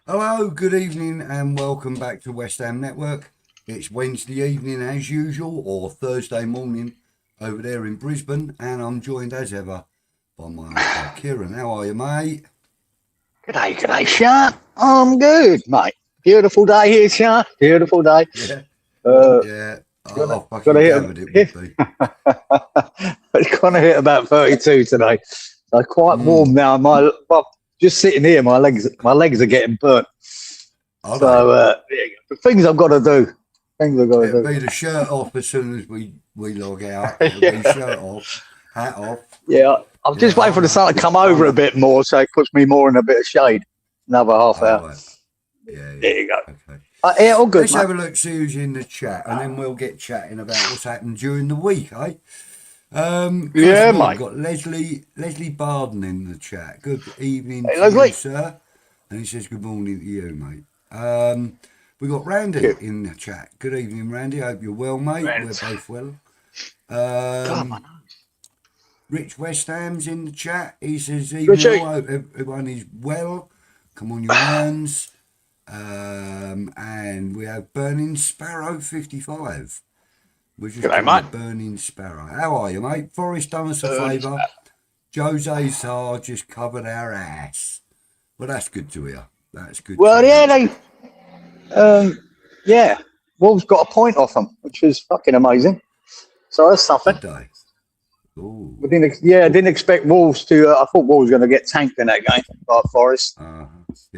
Hello, good evening, and welcome back to West Ham Network. It's Wednesday evening as usual, or Thursday morning over there in Brisbane, and I'm joined as ever by my uncle Kieran. How are you, mate? G'day, Sean. I'm good, mate. Beautiful day here, Sean. Beautiful day. Yeah, Uh, yeah. I gotta fucking gathered it would be. It's gonna hit about 32 today. So quite warm now. Well, just sitting here, my legs are getting burnt. Are So the things I've got to do. It'll be the shirt off as soon as we log out. It'll be shirt off, hat off. Yeah, I'm just waiting for the sun to come over a bit more, so it puts me more in a bit of shade. Another half hour. Right. Yeah. There you go. Okay. Yeah, all good. Let's have a look, see who's in the chat, and then we'll get chatting about what's happened during the week, eh? Yeah, mate. mate. We've got Leslie Barden in the chat. Good evening Hey, to Leslie. you, sir. And he says good morning to you, mate. We've got Randy in the chat. Good evening, Randy. Hope you're well, mate. We're both well. Rich West Ham's in the chat. He says, evening, hope everyone is well. Come on, your hands. And we have Burning Sparrow 55. We're just G'day, Burning Sparrow. How are you, mate? Forrest done us a favour. Jose Sarr just covered our ass. Well, that's good to hear. That's good. Well, yeah, Wolves got a point off them, which was fucking amazing. So that's something. I didn't expect Wolves to. I thought Wolves were going to get tanked in that game by Forest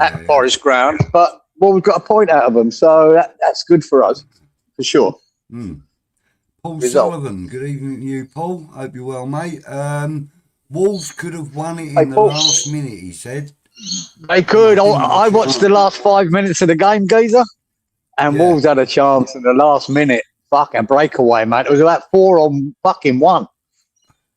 at Forest ground, but Wolves got a point out of them, so that's good for us, for sure. Paul Sullivan, good evening to you, Paul. Hope you're well, mate. Wolves could have won it in the last minute, he said. They could. I watched the last 5 minutes of the game, Geezer, and Wolves had a chance in the last minute. Fucking breakaway, mate. It was about 4-on-1.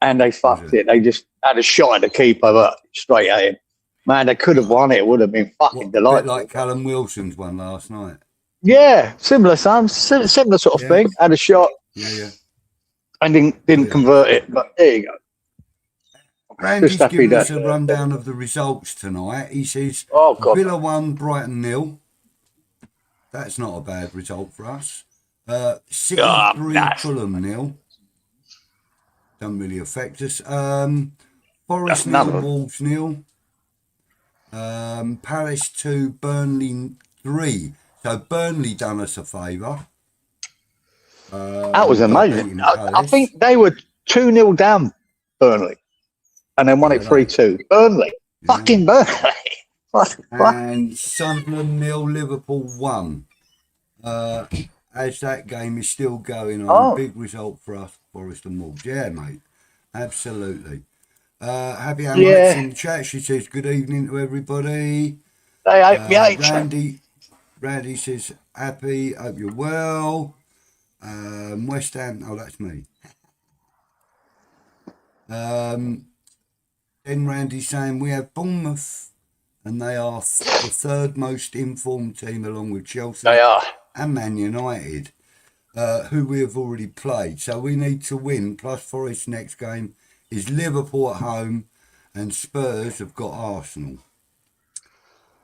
And they fucked it. They just had a shot at the keeper, but straight at him. Man, they could have won it. It would have been fucking delightful. Like Callum Wilson's one last night. Yeah, similar sort of thing. Had a shot. Yeah. And didn't convert it, but there you go. Randy's giving us a rundown of the results tonight. He says, Villa 1, Brighton 0. That's not a bad result for us. City 3, Fulham 0. Don't really affect us. Forest 0, Wolves 0. Palace 2, Burnley 3. So Burnley done us a favour. That was amazing. I think they were 2-0 down, Burnley, and then won it 3-2. Burnley. Fucking Burnley. And Sunderland 0, Liverpool 1. As that game is still going on, big result for us, Forest and Wolves. Yeah, mate, absolutely. Happy Alex in the chat. She says, good evening to everybody. Randy says, happy, hope you're well. West Ham, that's me. Then Randy's saying, we have Bournemouth, and they are the third most informed team along with Chelsea. They are. And Man United, who we have already played. So we need to win, plus Forest's next game is Liverpool at home, and Spurs have got Arsenal.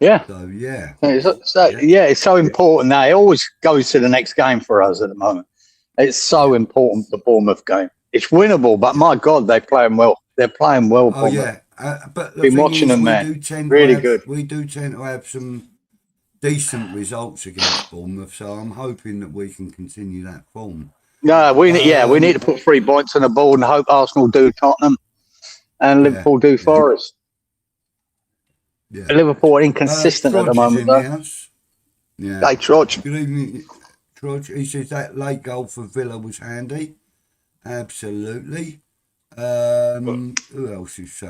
Yeah. So, yeah. It's so important now. It always goes to the next game for us at the moment. It's so important, the Bournemouth game. It's winnable, but my God, they're playing well. They're playing well, Bournemouth. But been watching them, man. Really good. We do tend to have some decent results against Bournemouth, so I'm hoping that we can continue that form. No, we need to put 3 points on the board and hope Arsenal do Tottenham and Liverpool do Forest. Yeah. Liverpool are inconsistent at the moment, though. Yeah. Hey, Trudge. Good evening, Trudge. He says that late goal for Villa was handy. Absolutely. Who else is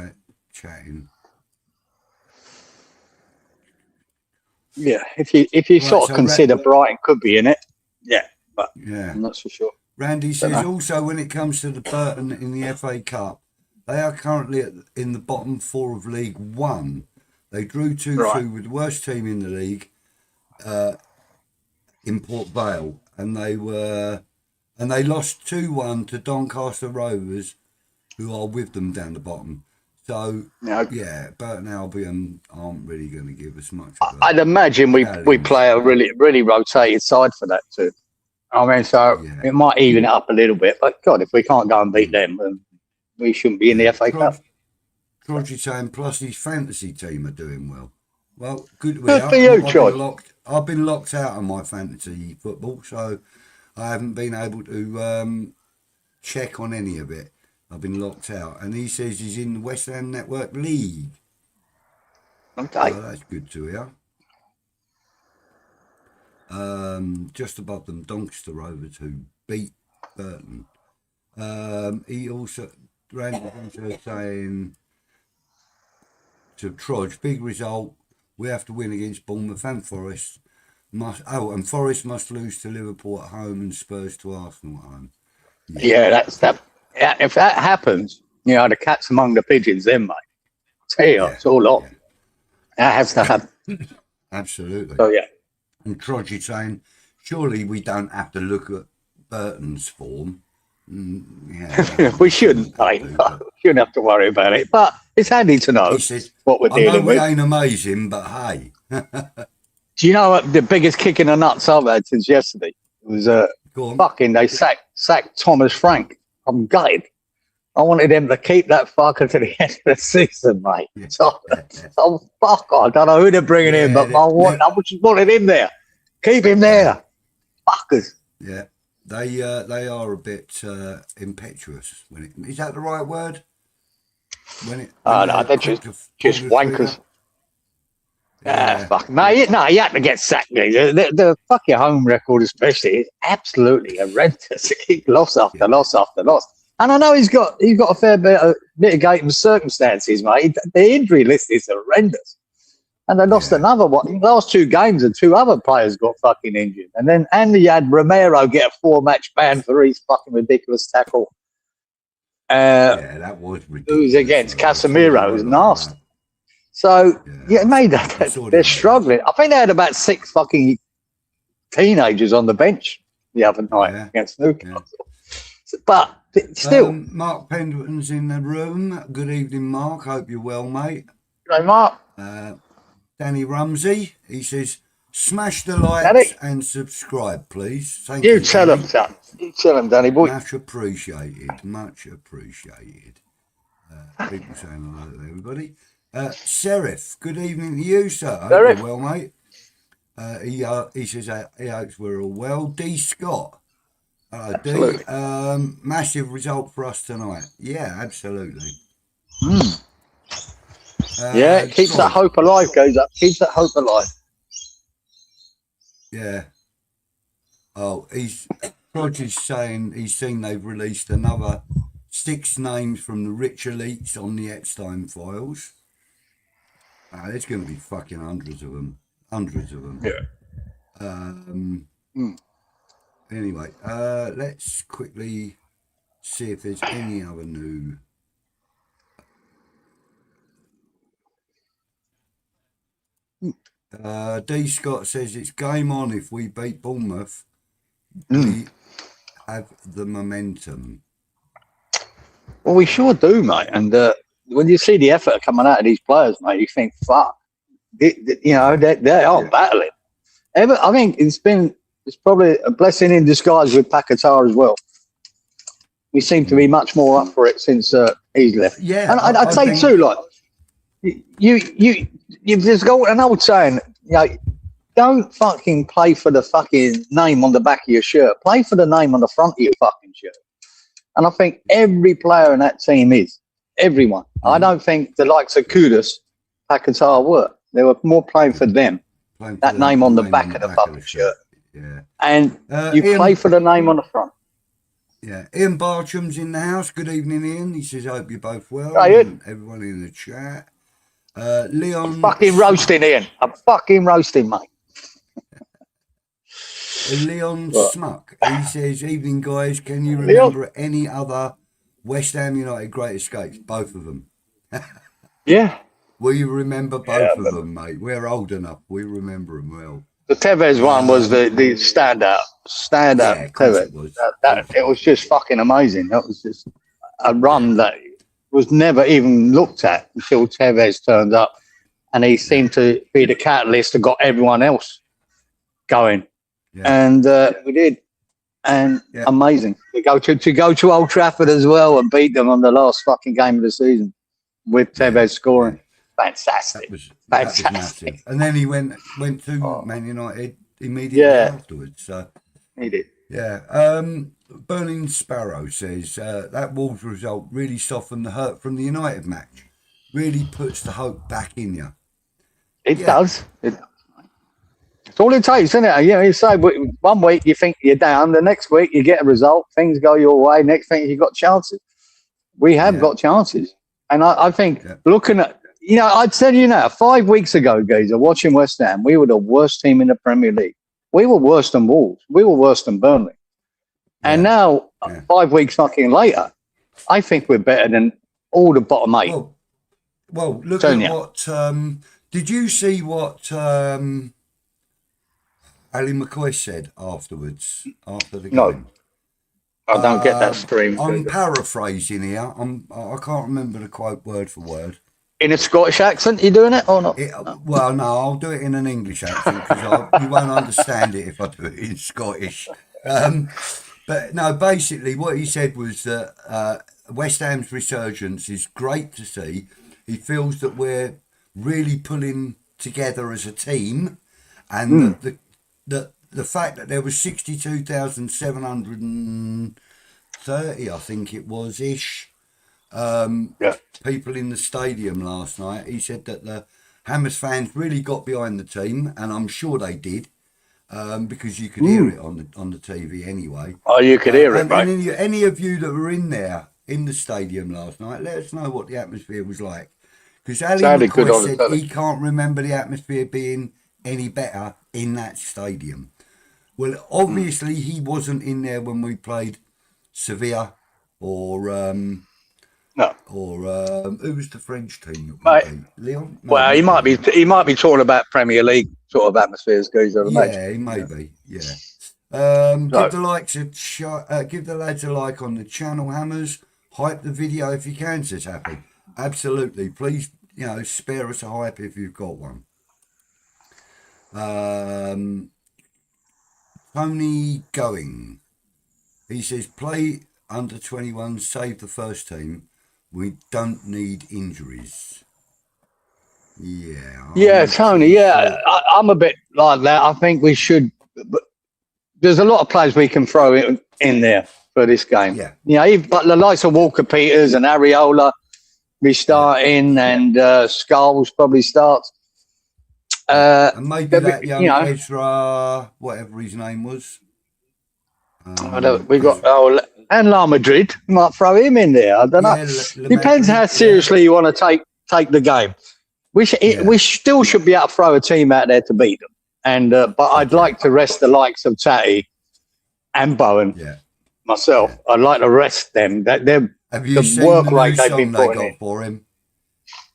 chatting? Yeah, if you sort of consider Brighton could be in it, but I'm not so sure. Randy says also when it comes to the Burton in the FA Cup, they are currently in the bottom 4 of League One. They drew 2-2 with the worst team in the league, in Port Vale, and they lost 2-1 to Doncaster Rovers, who are with them down the bottom. So, No. yeah, Burton Albion aren't really going to give us much. I'd imagine we play a really rotated side for that too. I mean, so it might even it up a little bit. But God, if we can't go and beat them, then we shouldn't be in the FA Cup. Trodgy saying, plus his fantasy team are doing well. Well, good for you, Trod. I've been locked out of my fantasy football, so I haven't been able to check on any of it. I've been locked out. And he says he's in the West Ham Network League. Okay. So that's good to hear. Just above them, Doncaster Rovers, who beat Burton. He also, Randy also saying to Trodge, big result. We have to win against Bournemouth and Forest. And Forest must lose to Liverpool at home and Spurs to Arsenal at home. Yeah, that's that. If that happens, you know, the cat's among the pigeons, then, mate. I tell you, it's all on. Yeah. That has to happen. Absolutely. So, yeah. And Trodgy saying, surely we don't have to look at Burton's form. We shouldn't, mate. We shouldn't have to worry about it. But it's handy to know what we're dealing with. We ain't amazing, but hey. Do you know what the biggest kick in the nuts I've had since yesterday? It was they sacked Thomas Frank. I'm gutted. I wanted them to keep that fucker to the end of the season, mate. So fuck, I don't know who they're bringing in, but I just wanted him there. Keep him there. Fuckers. Yeah, they are a bit impetuous. Is that the right word? No, they're just wankers. Fuck. No, you had to get sacked. The fucking home record, especially, is absolutely horrendous. Loss after loss after loss. And I know he's got a fair bit of mitigating circumstances, mate. The injury list is horrendous. And they lost another one. The last 2 games and 2 other players got fucking injured. And you had Romero get a 4-match ban for his fucking ridiculous tackle. That was ridiculous. It was against Casemiro. It was nasty. So, mate, they're struggling. I think they had about 6 fucking teenagers on the bench the other night against Newcastle. But still. Mark Pendleton's in the room. Good evening, Mark. Hope you're well, mate. Hey, Mark. Danny Rumsey, he says, smash the likes and subscribe, please. Thank you. Tell him, son. You tell him, Danny boy. Much appreciated. Much appreciated. People saying hello to everybody. Serif, good evening to you, sir. Hope you're well, mate. He says he hopes we're all well. D. Scott. Hello, D. Massive result for us tonight. Yeah, absolutely. It keeps that hope alive, goes up. Keeps that hope alive. Yeah. Oh, Roger's saying he's seen they've released another 6 names from the rich elites on the Epstein files. There's going to be fucking hundreds of them. Yeah. Anyway, let's quickly see if there's any other new. D. Scott says it's game on if we beat Bournemouth. We have the momentum. Well, we sure do, mate. And when you see the effort coming out of these players, mate, you think, fuck, they are battling. I think it's probably a blessing in disguise with Paqueta as well. We seem to be much more up for it since he's left. Yeah, and I'd say too, like there's an old saying, don't fucking play for the fucking name on the back of your shirt. Play for the name on the front of your fucking shirt. And I think every player in that team is. Everyone. I don't think the likes of Kudus, Paqueta were. They were more playing for them. That name on the back of the fucking shirt. Yeah. And you play for the name on the front. Yeah. Ian Bartram's in the house. Good evening, Ian. He says, I hope you're both well. Hey, Ian. Everyone in the chat. Leon. I'm fucking roasting, Ian. I'm fucking roasting, mate. Leon Smuck. He says, evening, guys. Can you remember any other West Ham United great escapes? Both of them. Yeah. Will you remember both of them, mate? We're old enough. We remember them well. The Tevez one was the standout. Yeah, Tevez. It was. It was just fucking amazing. That was just a run that was never even looked at until Tevez turned up, and he seemed to be the catalyst that got everyone else going. Yeah. And we did, and amazing to go to Old Trafford as well and beat them on the last fucking game of the season with Tevez scoring. Fantastic. That was massive. And then he went to Man United immediately afterwards. So he did. Yeah. Burning Sparrow says that Wolves result really softened the hurt from the United match. Really puts the hope back in you. It does. It's all it takes, isn't it? You say 1 week you think you're down, the next week you get a result, things go your way, next thing you've got chances. We have got chances. And I think looking at, I'd said, 5 weeks ago, Geezer, watching West Ham, we were the worst team in the Premier League. We were worse than Wolves. We were worse than Burnley. And now, 5 weeks fucking later, I think we're better than all the bottom 8. Well, look at what... did you see what Ali McCoy said after the game? No. I don't get that stream. I'm paraphrasing here. I can't remember the quote word for word. In a Scottish accent, you doing it or not? Well, no, I'll do it in an English accent because you won't understand it if I do it in Scottish. But no, basically what he said was that West Ham's resurgence is great to see. He feels that we're really pulling together as a team, and the fact that there was 62,730, I think it was ish, people in the stadium last night. He said that the Hammers fans really got behind the team, and I'm sure they did. Because you could hear it on the TV anyway. Oh, you could hear it, right? Any of you that were in there in the stadium last night, let us know what the atmosphere was like. Because Ali McCoy said he can't remember the atmosphere being any better in that stadium. Well, obviously he wasn't in there when we played Sevilla or who was the French team? Lyon? No, well, he might be talking about Premier League sort of atmospheres, guys. Yeah, he may be. Yeah. Give the lads a like on the channel, Hammers. Hype the video if you can, says Happy. Absolutely. Please, spare us a hype if you've got one. Tony Going. He says, play under 21, save the first team. We don't need injuries. Yeah, Tony, I'm a bit like that. I think we should. But there's a lot of players we can throw in there for this game. But the likes of Walker-Peters and Areola be starting, and Skulls probably starts. And maybe that young Ezra, whatever his name was. We got and 𝘁𝗵𝗲. Might throw him in there. I don't know. Depends how seriously you want to take the game. We still should be able to throw a team out there to beat them. And but I'd like to rest the likes of Tatty and Bowen. Myself, I'd like to rest them. Have you seen the new song they got for him?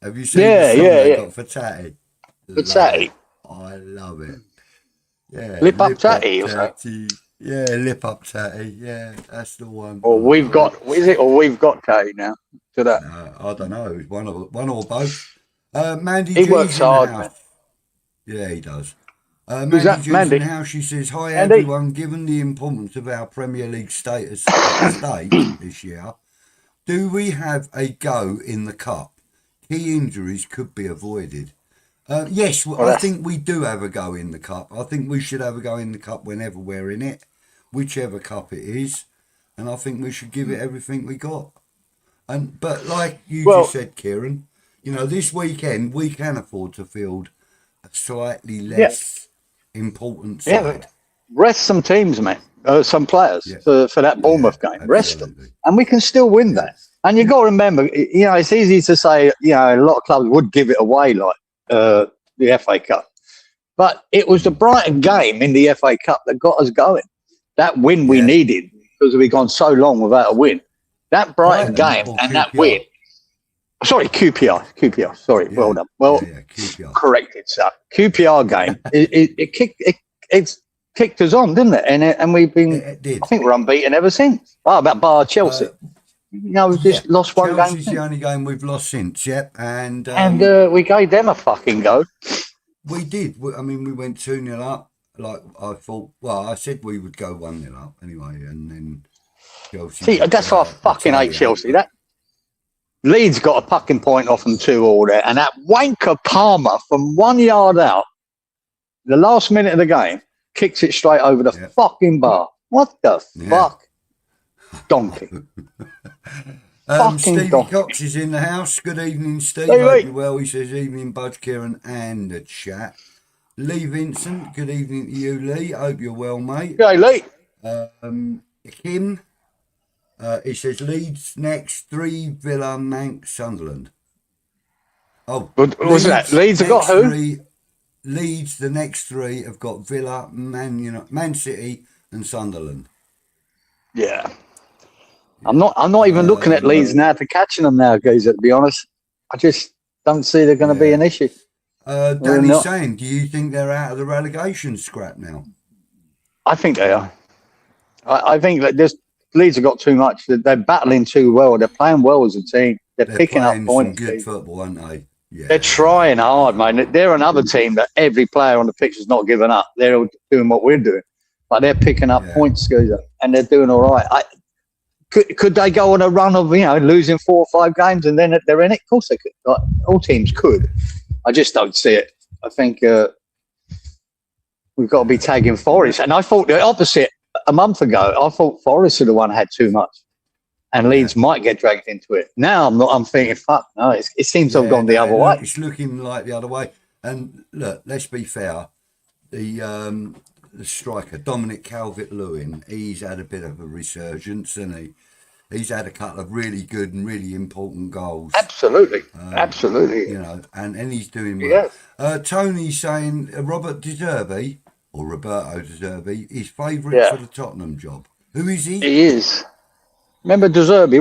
Have you seen the song they got for Tatty? For Tatty, I love it. Yeah, Lip Up Tatty. Yeah, Lip Up Tatty. Yeah, that's the one. Or we've got Tatty now. To that. I don't know. It's one or both. Mandy he works hard. Man. Yeah, he does. Who's that? Mandy in the house. She says, "Hi everyone. Given the importance of our Premier League status at stake this year, do we have a go in the cup? Key injuries could be avoided." Yes, I think we do have a go in the cup. I think we should have a go in the cup whenever we're in it, whichever cup it is, and I think we should give it everything we got. But like you just said, Kieran, this weekend we can afford to field a slightly less important side. Rest some teams, mate. Some players for that Bournemouth game. Rest them, and we can still win that. And you got to remember, it's easy to say, a lot of clubs would give it away, like the FA Cup, but it was the Brighton game in the FA Cup that got us going. That win we needed because we'd gone so long without a win. That Brighton game and that win. Sorry, QPR. Sorry, well done. Well, corrected, sir. QPR game. It kicked us on, didn't it? And we've been. I think we're unbeaten ever since. About bar Chelsea. we've just lost one Chelsea's game. the only game we've lost since, yep. And we gave them a fucking go. We did. I mean, we went 2-0 up. Like I thought, well, I said we would go 1-0 up anyway, and then Chelsea. See, that's why I fucking hate Chelsea. That Leeds got a fucking point off them 2-2 there, and that wanker Palmer from 1 yard out, the last minute of the game, kicks it straight over the fucking bar. What the fuck? Donkey. Stevie Cox is in the house. Good evening, Steve. Hope you're well. He says, evening, Budge, Kieran, and the chat. Lee Vincent, good evening to you, Lee. Hope you're well, mate. Hey, Lee. Kim, he says, Leeds next, 3, Villa, Manx, Sunderland. Oh, what was that? Leeds have got who? Leeds, the next 3 have got Villa, Man City, and Sunderland. Yeah. I'm not even looking at Leeds now for catching them now, Geezer, to be honest. I just don't see they're going to be an issue. Danny's saying, do you think they're out of the relegation scrap now? I think they are. I think that Leeds have got too much. They're battling too well. They're playing well as a team. They're picking up points. Some good football, aren't they? Yeah. They're trying hard, man. They're another team that every player on the pitch is not giving up. They're doing what we're doing. But they're picking up points, Geezer, and they're doing all right. Could they go on a run of, losing 4 or 5 games and then they're in it? Of course they could. Like, all teams could. I just don't see it. I think we've got to be tagging Forest. And I thought the opposite a month ago. I thought Forest are the one who had too much. And Leeds might get dragged into it. Now I'm thinking, fuck, no, it seems to have gone the other way. It's looking like the other way. And look, let's be fair. The striker, Dominic Calvert-Lewin, he's had a bit of a resurgence, hasn't he? He's had a couple of really good and really important goals. Absolutely. Absolutely. And he's doing well. Yeah. Tony's saying Roberto De Zerbi is favourite for the Tottenham job. Who is he? He is. Remember De Zerbi?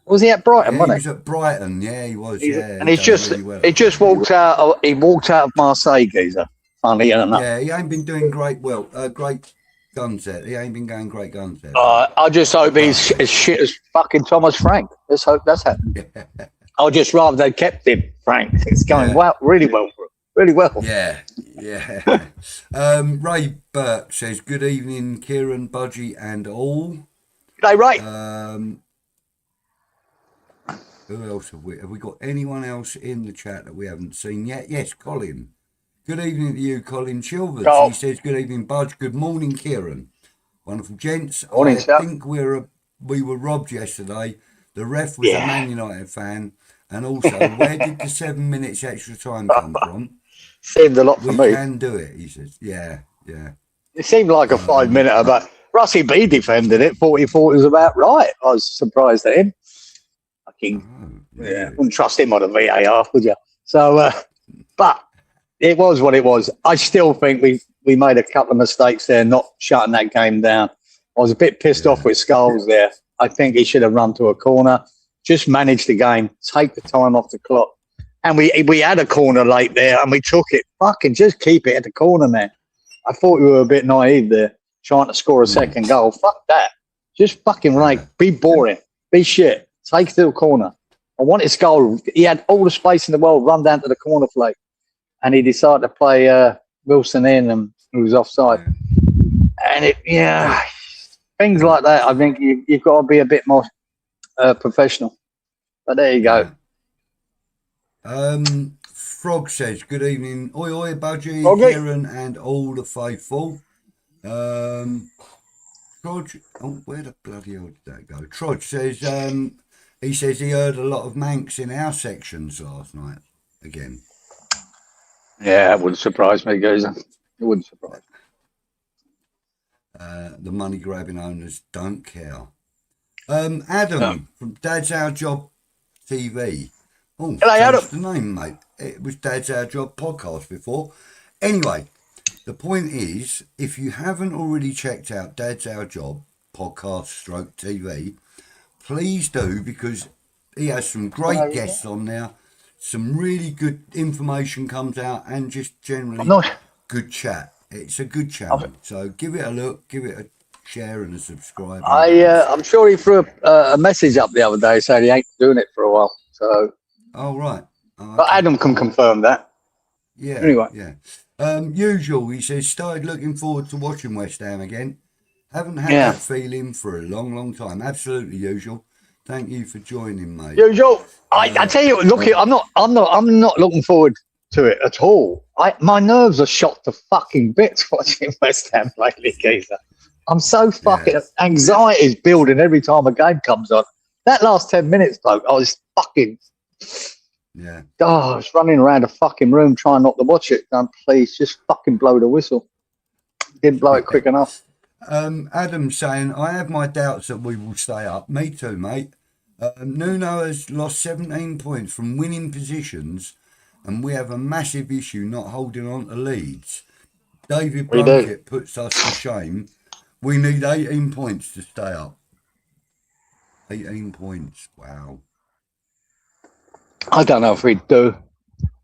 Was he at Brighton? Yeah, wasn't he was at Brighton. Yeah, he was. And he just walked out. He walked out of Marseille, Geezer. Funny enough. Yeah, he ain't been doing great guns there. He ain't been going great guns there. I just hope he's as shit as fucking Thomas Frank. Let's hope that's happening. I'd just rather they kept him, Frank. It's going really well for him. Really well. Yeah. Ray Burke says, good evening, Kieran, Budgie, and all. G'day, Ray. Who else have we? Have we got anyone else in the chat that we haven't seen yet? Yes, Colin. Good evening to you, Colin 𝘁𝗵𝗲. He says, good evening, Budge. Good morning, Kieran. Wonderful gents. Morning, I think we were robbed yesterday. The ref was a Man United fan. And also, where did the 7 minutes extra time come from? Seemed a lot for me. We can do it, he says. Yeah. It seemed like a 5 minute, but Russie B defended it. 40-40 was about right. I was surprised at him. Wouldn't trust him on a VAR, would you? So, but it was what it was. I still think we made a couple of mistakes there, not shutting that game down. I was a bit pissed off with Scholes there. I think he should have run to a corner, just manage the game, take the time off the clock. And we had a corner late there, and we took it. Fucking just keep it at the corner, man. I thought we were a bit naive there, trying to score a second goal. Fuck that. Just fucking be boring, be shit, take it to the corner. I wanted Scholes. He had all the space in the world, run down to the corner flag. And he decided to play Wilson in, and who was offside. And things like that. I think you've got to be a bit more professional. But there you go. Frog says, "Good evening, oi Budgie, Kieran, and all the faithful." Trodge, where the bloody hell did that go? Trodge says, he says he heard a lot of Manx in our sections last night again. Yeah, it wouldn't surprise me, Geezer. It wouldn't surprise me. The money grabbing owners don't care. Adam from Dad's Our Job TV. Oh, hello, Adam. The name, mate. It was Dad's Our Job podcast before. Anyway, the point is, if you haven't already checked out Dad's Our Job podcast / TV, please do, because he has some great guests on there. Some really good information comes out, and just generally good chat. It's a good channel, so give it a look, give it a share and a subscribe. I'm sure he threw a message up the other day saying he ain't doing it for a while. So. Oh right. Oh, okay. But Adam can confirm that. Yeah. Anyway. Yeah. Usual. He says started looking forward to watching West Ham again. Haven't had that feeling for a long, long time. Absolutely usual. Thank you for joining, mate. Usual. I tell you, look, I'm not looking forward to it at all. My nerves are shot to fucking bits watching West Ham lately, geezer. I'm so fucking anxiety is building every time a game comes on. That last 10 minutes, bloke, I was fucking I was running around a fucking room trying not to watch it. Please just fucking blow the whistle. Didn't blow it quick enough. Adam saying, I have my doubts that we will stay up. Me too, mate. Nuno has lost 17 points from winning positions, and we have a massive issue not holding on to leads. David Blunkett puts us to shame. We need 18 points to stay up. 18 points. Wow. I don't know if we do.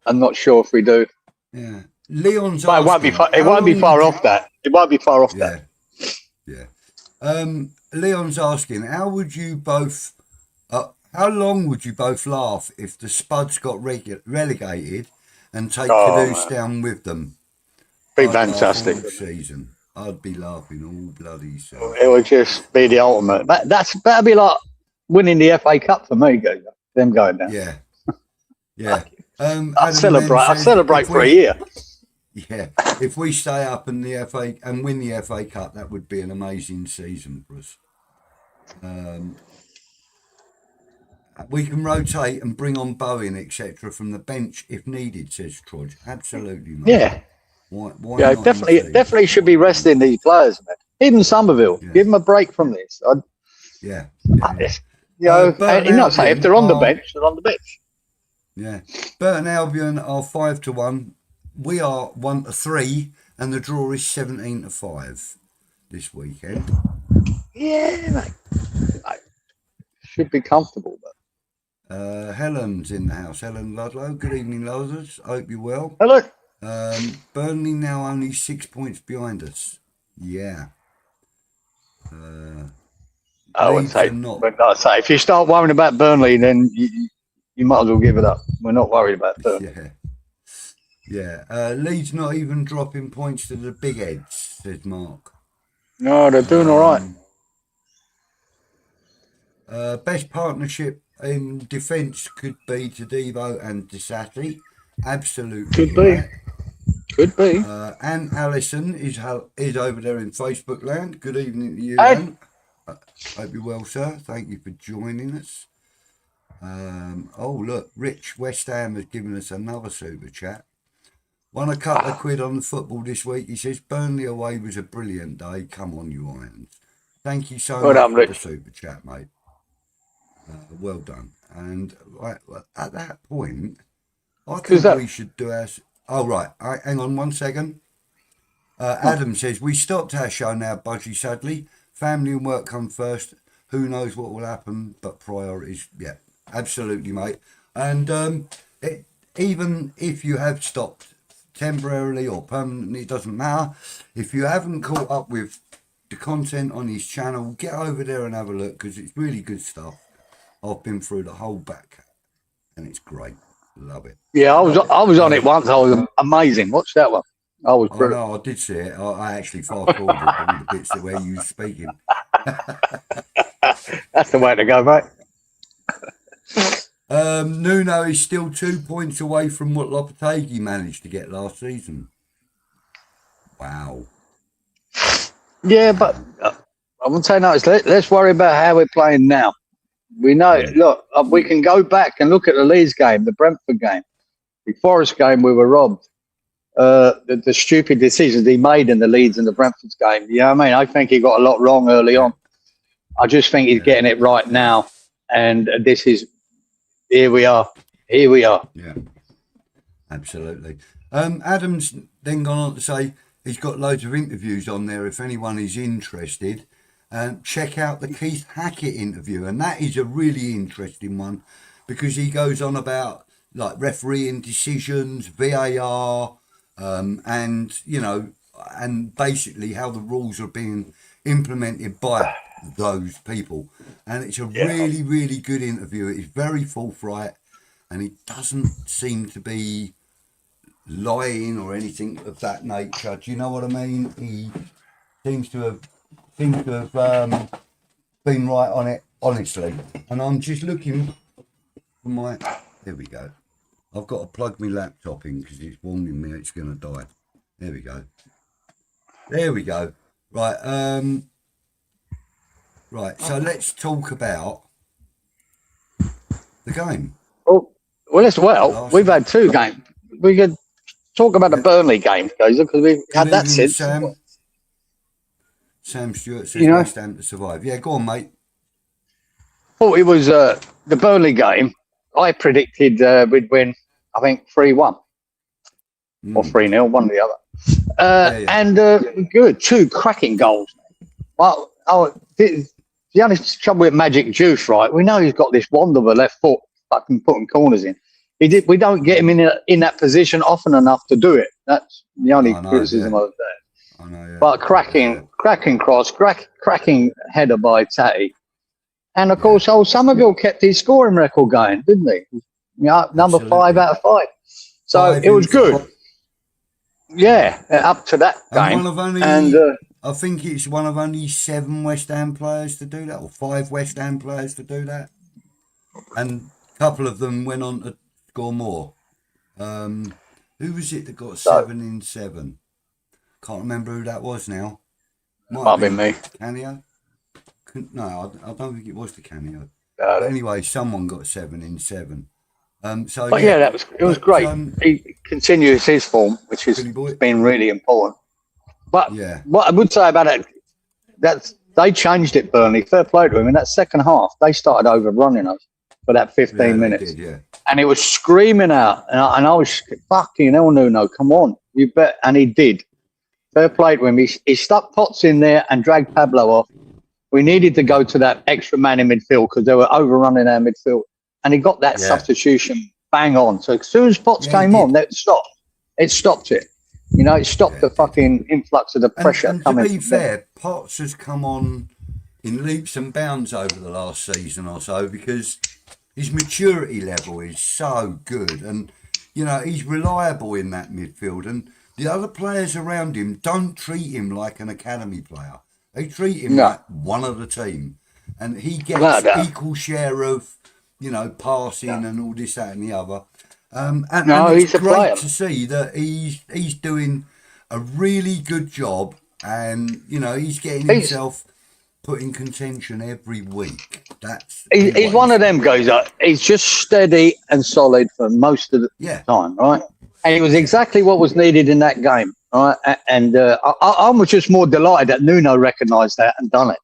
I'm not sure if we do. Yeah. Leon's but asking, it won't be far off that. It won't be far off that. Yeah. Leon's asking, how long would you both laugh if the Spuds got relegated and take Caduce down with them? Be fantastic. All season. I'd be laughing all bloody season. It would just be the ultimate. That'd be like winning the FA Cup for me, guys. Them going down. Yeah. Yeah. I'd celebrate for a year. Yeah. If we stay up in the FA and win the FA Cup, that would be an amazing season for us. We can rotate and bring on Bowen, etc., from the bench if needed, says Trudge. Absolutely, mate. Yeah. Why not definitely should be resting these players, man. Even Somerville, give them a break from this. Yeah. If they're on the bench, they're on the bench. Yeah. Burton Albion are 5-1. We are 1-3, and the draw is 17-5 this weekend. Yeah, mate. Should be comfortable, but. Helen's in the house. Helen Ludlow. Good evening, Losers. Hope you're well. Hello. Burnley now only 6 points behind us. Yeah. I would say, if you start worrying about Burnley, then you might as well give it up. We're not worried about Burnley. Yeah. Leeds not even dropping points to the big heads, says Mark. No, they're doing all right. Best partnership in defence could be 𝗁𝗏 and 𝗁𝗏. Absolutely. Could be. Anne Allison is over there in Facebook land. Good evening to you, Anne. Hope you're well, sir. Thank you for joining us. Look, Rich West Ham has given us another super chat. Won a couple of quid on the football this week. He says, Burnley away was a brilliant day. Come on, you Irons. Thank you so much for the super chat, mate. Well done. And at that point, I think we should do our... Oh, right. Hang on 1 second. Adam says, we stopped our show now, Budgie, sadly. Family and work come first. Who knows what will happen, but priorities. Yeah, absolutely, mate. And even if you have stopped temporarily or permanently, it doesn't matter. If you haven't caught up with the content on his channel, get over there and have a look, because it's really good stuff. I've been through the whole back and it's great. Love it. Yeah, I was on it once. I was amazing. Watch that one. I was brilliant. Oh, no, I did see it. I actually fast-forwarded all the bits where you were speaking. That's the way to go, mate. Nuno is still 2 points away from what 𝘁𝗏 managed to get last season. Wow. Yeah, but I wouldn't say no. Let's worry about how we're playing now. We know, look, we can go back and look at the Leeds game, the Brentford game, the Forest game, we were robbed. The stupid decisions he made in the Leeds and the Brentford's game. You know what I mean? I think he got a lot wrong early on. I just think he's getting it right now. And here we are. Yeah, absolutely. Adam's then gone on to say he's got loads of interviews on there if anyone is interested. Check out the Keith Hackett interview, and that is a really interesting one because he goes on about like refereeing decisions, VAR, and basically how the rules are being implemented by those people. And it's a really, really good interview. It's very forthright, and he doesn't seem to be lying or anything of that nature. Do you know what I mean? He seems to have been right on it, honestly. And I'm just looking for my... There we go. I've got to plug my laptop in because it's warning me it's going to die. There we go. There we go. Right. Right. So let's talk about the game. We've had 2 games. We could talk about the Burnley game, guys, because we've had that since. Sam Stewart says West Ham to survive. Yeah, go on, mate. Thought it was the Burnley game. I predicted we'd win, I think, 3-1 or 3-0, one or the other. And good, 2 cracking goals. Well, the only trouble with Magic Juice, right? We know he's got this wonderful left foot, fucking putting corners in. We don't get him in that position often enough to do it. That's the only criticism of that. I know, yeah. But cracking cross, cracking header by Tate. And of course, old Somerville kept his scoring record going, didn't he? Yeah, number 5 out of 5. So it was good. Yeah, up to that game. I think it's one of only 7 West Ham players to do that, or 5 West Ham players to do that. And a couple of them went on to score more. Who was it that got 7 in 7? Can't remember who that was now. Might have been me. Canio? No, I don't think it was the Canio. But anyway, someone got 7 in 7. So it was great. He continues his form, which has been really important. But what I would say about it, they changed it, Burnley. Fair play to him. In that second half, they started overrunning us for that 15 minutes. And it was screaming out. And I was, fucking hell, no, come on. You bet. And he did. Fair play to him. He stuck Potts in there and dragged Pablo off. We needed to go to that extra man in midfield because they were overrunning our midfield. And he got that substitution bang on. So as soon as Potts came on, that stopped. It stopped it. You know, it stopped the fucking influx of the pressure coming. To be fair, Potts has come on in leaps and bounds over the last season or so because his maturity level is so good. And, you know, he's reliable in that midfield. And the other players around him don't treat him like an academy player. They treat him like one of the team. And he gets equal share of, you know, passing and all this, that and the other. And it's great to see that he's doing a really good job, and you know he's getting himself put in contention every week. He's one of them guys. He's just steady and solid for most of the time, right? And it was exactly what was needed in that game, right? And I was just more delighted that Nuno recognised that and done it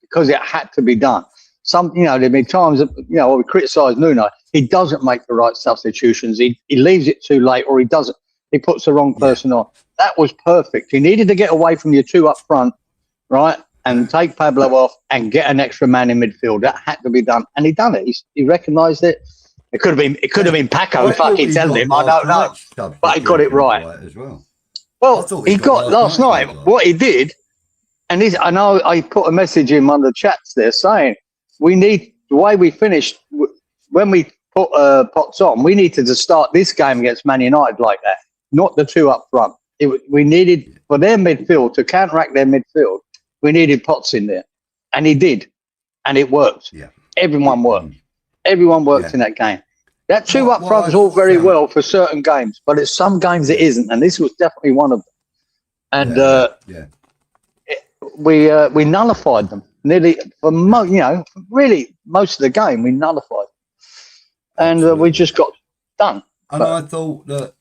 because it had to be done. There've been times that, we criticise Nuno. He doesn't make the right substitutions. He leaves it too late, or he doesn't. He puts the wrong person on. That was perfect. He needed to get away from your 2 up front, right, and take Pablo off and get an extra man in midfield. That had to be done, and he done it. He recognised it. It could have been Paco fucking telling him. I don't know, but he got it right as well. Well, he got last night. What he did, and I know I put a message in one of the chats there saying, we need, the way we finished, when we put Potts on, we needed to start this game against Man United like that, not the 2 up front. We needed, for their midfield, to counteract their midfield, we needed Potts in there. And he did. And it worked. Yeah. Everyone worked. Everyone worked in that game. That 2 up front is all very well for certain games, but it's some games it isn't. And this was definitely one of them. And we nullified them. Nearly, really most of the game, we nullified. And we just got done. And I thought that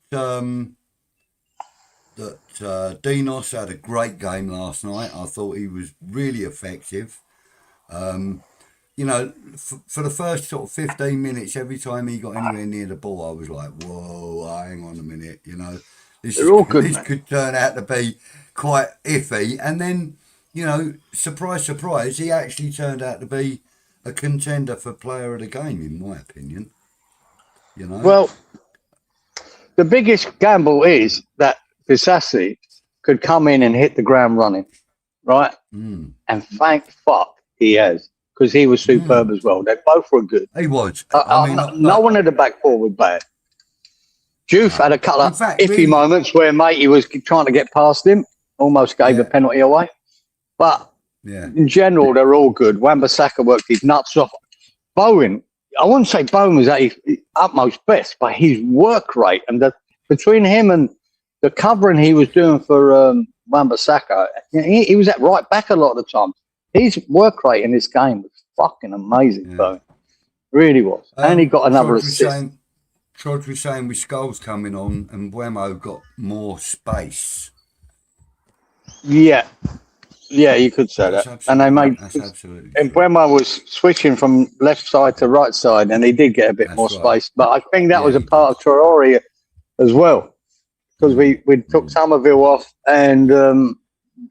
Dinos had a great game last night. I thought he was really effective. For the first sort of 15 minutes, every time he got anywhere near the ball, I was like, whoa, hang on a minute, this could turn out to be quite iffy. And then, surprise, surprise, he actually turned out to be a contender for player of the game, in my opinion. Well, the biggest gamble is that Visasi could come in and hit the ground running. right? And thank fuck he has, because he was superb as well. They both were good. He was. No one at the back four was bad. 𝗁𝗏 had a couple of iffy moments where Matey was trying to get past him, almost gave a penalty away. But in general, they're all good. Wan-Bissaka worked his nuts off. Bowen, I wouldn't say Bowen was at his utmost best, but his work rate and between him and the covering he was doing for Wan-Bissaka, he was at right back a lot of the time. His work rate in this game was fucking amazing, Bowen. Really was. And he got another assist. Trod was saying with Scholes coming on and 𝘁𝗵𝗲 got more space. Yeah, you could say that. And they made, and 𝘁𝗵𝗲 was switching from left side to right side, and he did get a bit more space. But I think that was a part of Traore as well, because we took 𝘁𝗵𝗲 off, and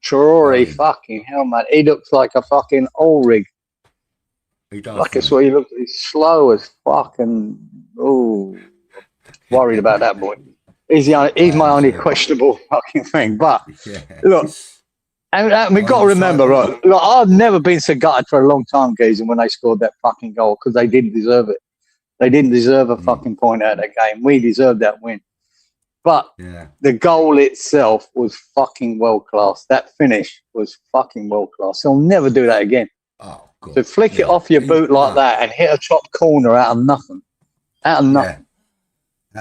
Traore, fucking hell, man, he looks like a fucking oil rig. He does. Like I saw, he looks slow as fucking. Oh, worried about that boy. He's my only questionable fucking thing. But look. And we've got to remember, right? Look, I've never been so gutted for a long time, Gsy, when they scored that fucking goal, because they didn't deserve it. They didn't deserve a fucking point out of that game. We deserved that win. But the goal itself was fucking world class. That finish was fucking world class. They'll never do that again. Oh, God. To flick it off your boot like that and hit a top corner out of nothing. Out of nothing.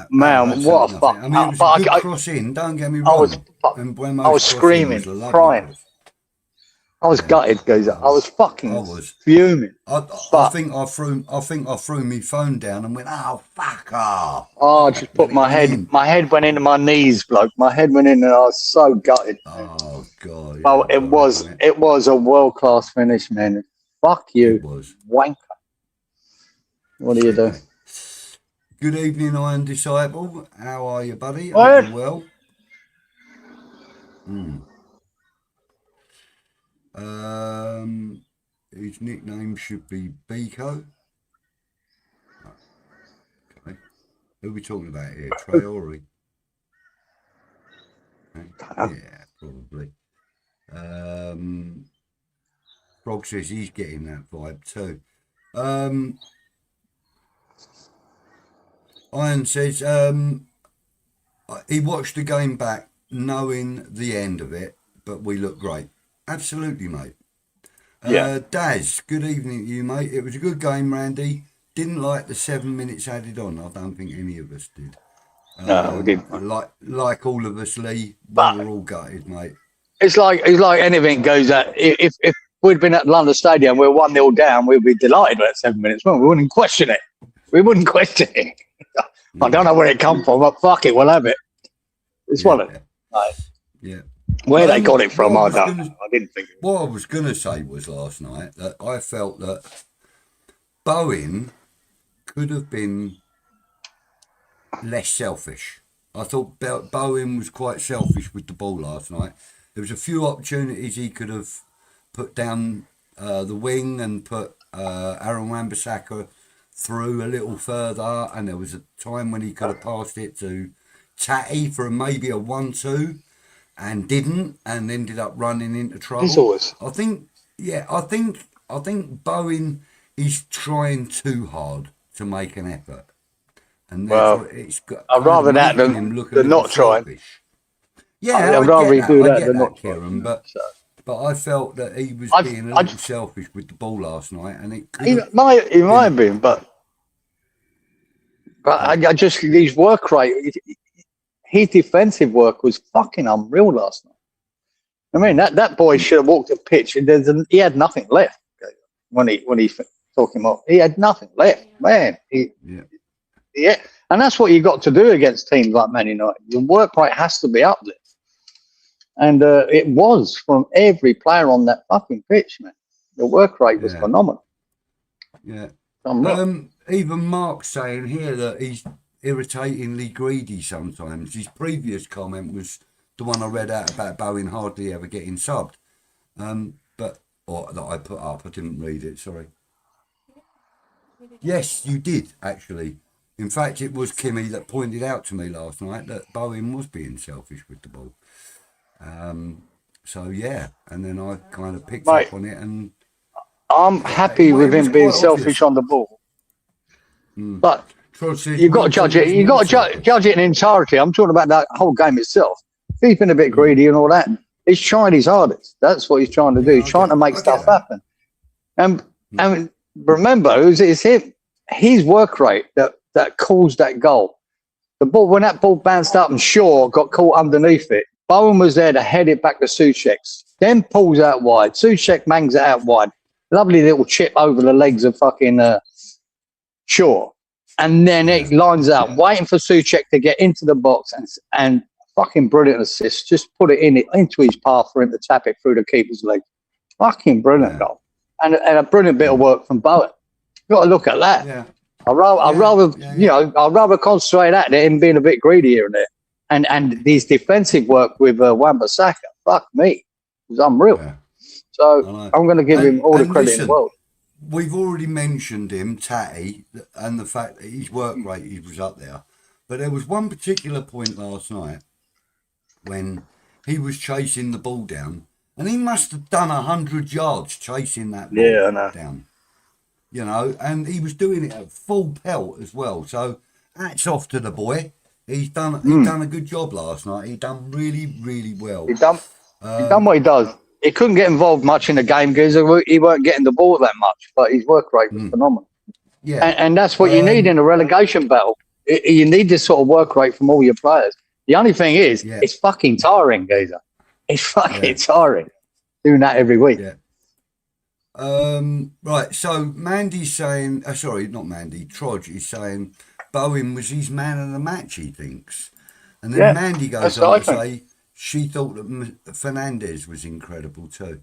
Man, what a fuck. I mean, it was a good cross in, don't get me wrong. I was screaming, crying. I was gutted, Gsy. I was fucking fuming. I think I threw my phone down and went, oh, fuck off. Oh, I just put my head went into my knees, bloke. My head went in and I was so gutted. Oh, God. Oh, it was a world-class finish, man. Fuck you, wanker. What do you do? Good evening, Iron Disciple. How are you, buddy? Are you well? His nickname should be Biko. Okay. Who are we talking about here? Traore. Okay. Yeah, probably. Frog says he's getting that vibe too. Iron says he watched the game back knowing the end of it, but we look great. Absolutely, mate. Daz, good evening to you, mate. It was a good game, Randy. Didn't like the 7 minutes added on. I don't think any of us did. No, we didn't. Like all of us, Lee, we were all gutted, mate. It's like anything goes that if we'd been at London Stadium, we're 1-0 down, we'd be delighted with that 7 minutes. We wouldn't question it. I don't know where it come from, but fuck it, we'll have it. It's one of it. Yeah. Where they got it from, I didn't think. What I was going to say was last night that I felt that Bowen could have been less selfish. I thought Bowen was quite selfish with the ball last night. There was a few opportunities he could have put down the wing and put Aaron Wan-Bissaka through a little further, and there was a time when he could have passed it to Tatty for maybe a 1-2 and didn't, and ended up running into trouble. I think Bowen is trying too hard to make an effort, and it's got. I'd rather that than not trying. Yeah, I'd rather he do that than not Kieran, but I felt that he was being a little selfish with the ball last night, and he might have been, but I just his work rate, his defensive work was fucking unreal last night. I mean, that boy should have walked the pitch, and he had nothing left when he took him off. He had nothing left, man. Yeah, and that's what you got to do against teams like Man United. Your work rate has to be up there. And it was from every player on that fucking pitch, man. The work rate was phenomenal. Yeah. Even Mark's saying here that he's irritatingly greedy sometimes. His previous comment was the one I read out about Bowen hardly ever getting subbed. Or that I put up. I didn't read it, sorry. Yes, you did, actually. In fact, it was Kimmy that pointed out to me last night that Bowen was being selfish with the ball. So yeah, and then I kind of picked Mate, up on it, and I'm happy with him being selfish on the ball. But you've got to judge it. You've got to judge it in entirety. I'm talking about that whole game itself. He's been a bit greedy and all that. He's trying his hardest. That's what he's trying to do. He's trying to make stuff happen. And remember, it's him, his work rate that caused that goal. The ball, when that ball bounced up and Shaw got caught underneath it, Bowen was there to head it back to 𝘁𝗵𝗃. Then pulls out wide. 𝘁𝗵𝗃 mangs it out wide. Lovely little chip over the legs of fucking Shaw. And then it lines up, waiting for 𝘁𝗵𝗃 to get into the box and fucking brilliant assist. Just put it into his path for him to tap it through the keeper's legs. Fucking brilliant goal. And a brilliant bit of work from Bowen. You've got to look at that. Yeah. I'd rather concentrate at it and being a bit greedy here and there. And his defensive work with Wan-Bissaka, fuck me, it was unreal. Yeah. So I'm going to give him all the credit in the world. We've already mentioned him, Tatty, and the fact that his work rate was up there. But there was one particular point last night when he was chasing the ball down, and he must have done 100 yards chasing that ball down. You know, and he was doing it at full pelt as well. So hats off to the boy. He's done a good job last night. He done really, really well. He done what he does. He couldn't get involved much in the game because he weren't getting the ball that much, but his work rate was phenomenal. Yeah, and that's what you need in a relegation battle. You need this sort of work rate from all your players. The only thing is, it's fucking tiring, geezer. It's fucking tiring doing that every week. Yeah. Right, so Mandy's saying, sorry, not Mandy, Trodge is saying Bowen was his man of the match, he thinks. And then Mandy goes on to say she thought that Fernandes was incredible too.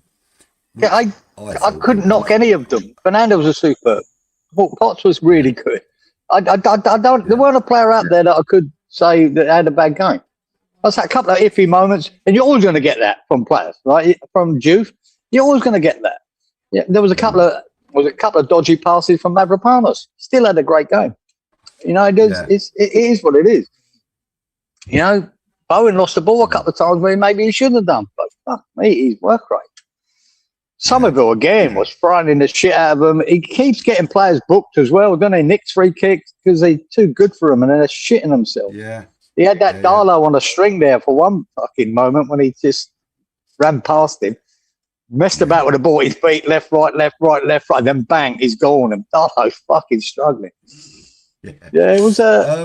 Yeah, I couldn't knock any of them. Fernandes was superb. Potts was really good. There weren't a player out there that I could say that had a bad game. That's a couple of iffy moments, and you're always going to get that from players, right? From Juve, you're always going to get that. Yeah, there was a couple of dodgy passes from Mavropanos. Still had a great game. You know, it is what it is. You know, Bowen lost the ball a couple of times where maybe he shouldn't have done, but fuck me, his work rate. Somerville again was frightening the shit out of him. He keeps getting players booked as well, doesn't he? Nick's free kicks because they're too good for him and they're shitting themselves. Yeah. He had that Darlow on a string there for one fucking moment when he just ran past him, messed about with the ball, his feet left, right, then bang, he's gone, and Darlow's fucking struggling. Yeah, it was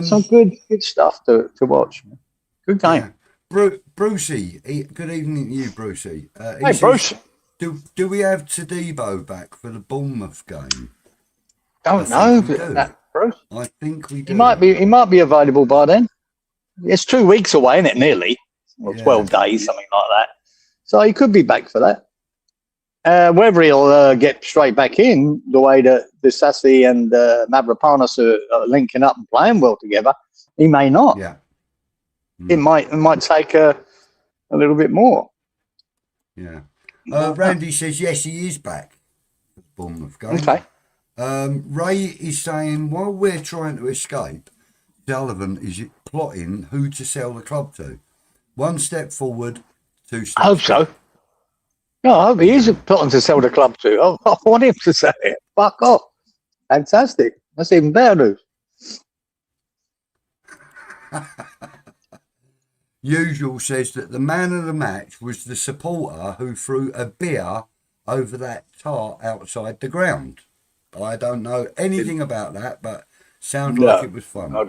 some good stuff to watch. Good game. Yeah. Brucey, good evening to you, Brucey. Hey, Bruce. Do we have 𝘁𝗵𝗏 back for the Bournemouth game? Don't know, Bruce. I think we do. He might be available by then. It's 2 weeks away, isn't it? Nearly, or 12 days, something like that. So he could be back for that. Whether he'll get straight back in the way that Disasi and Mavropanos are linking up and playing well together, he may not. Yeah, it might take a little bit more. Yeah. Randy says yes, he is back. Bournemouth game. Okay. Ray is saying while we're trying to escape, Sullivan is plotting who to sell the club to. 1 step forward, 2 steps. I hope so. No, I hope he is plotting to sell the club to. I want him to say it. Fuck off. Fantastic. That's even better news. Usual says that the man of the match was the supporter who threw a beer over that tart outside the ground. I don't know anything about that, but sounds like it was fun. I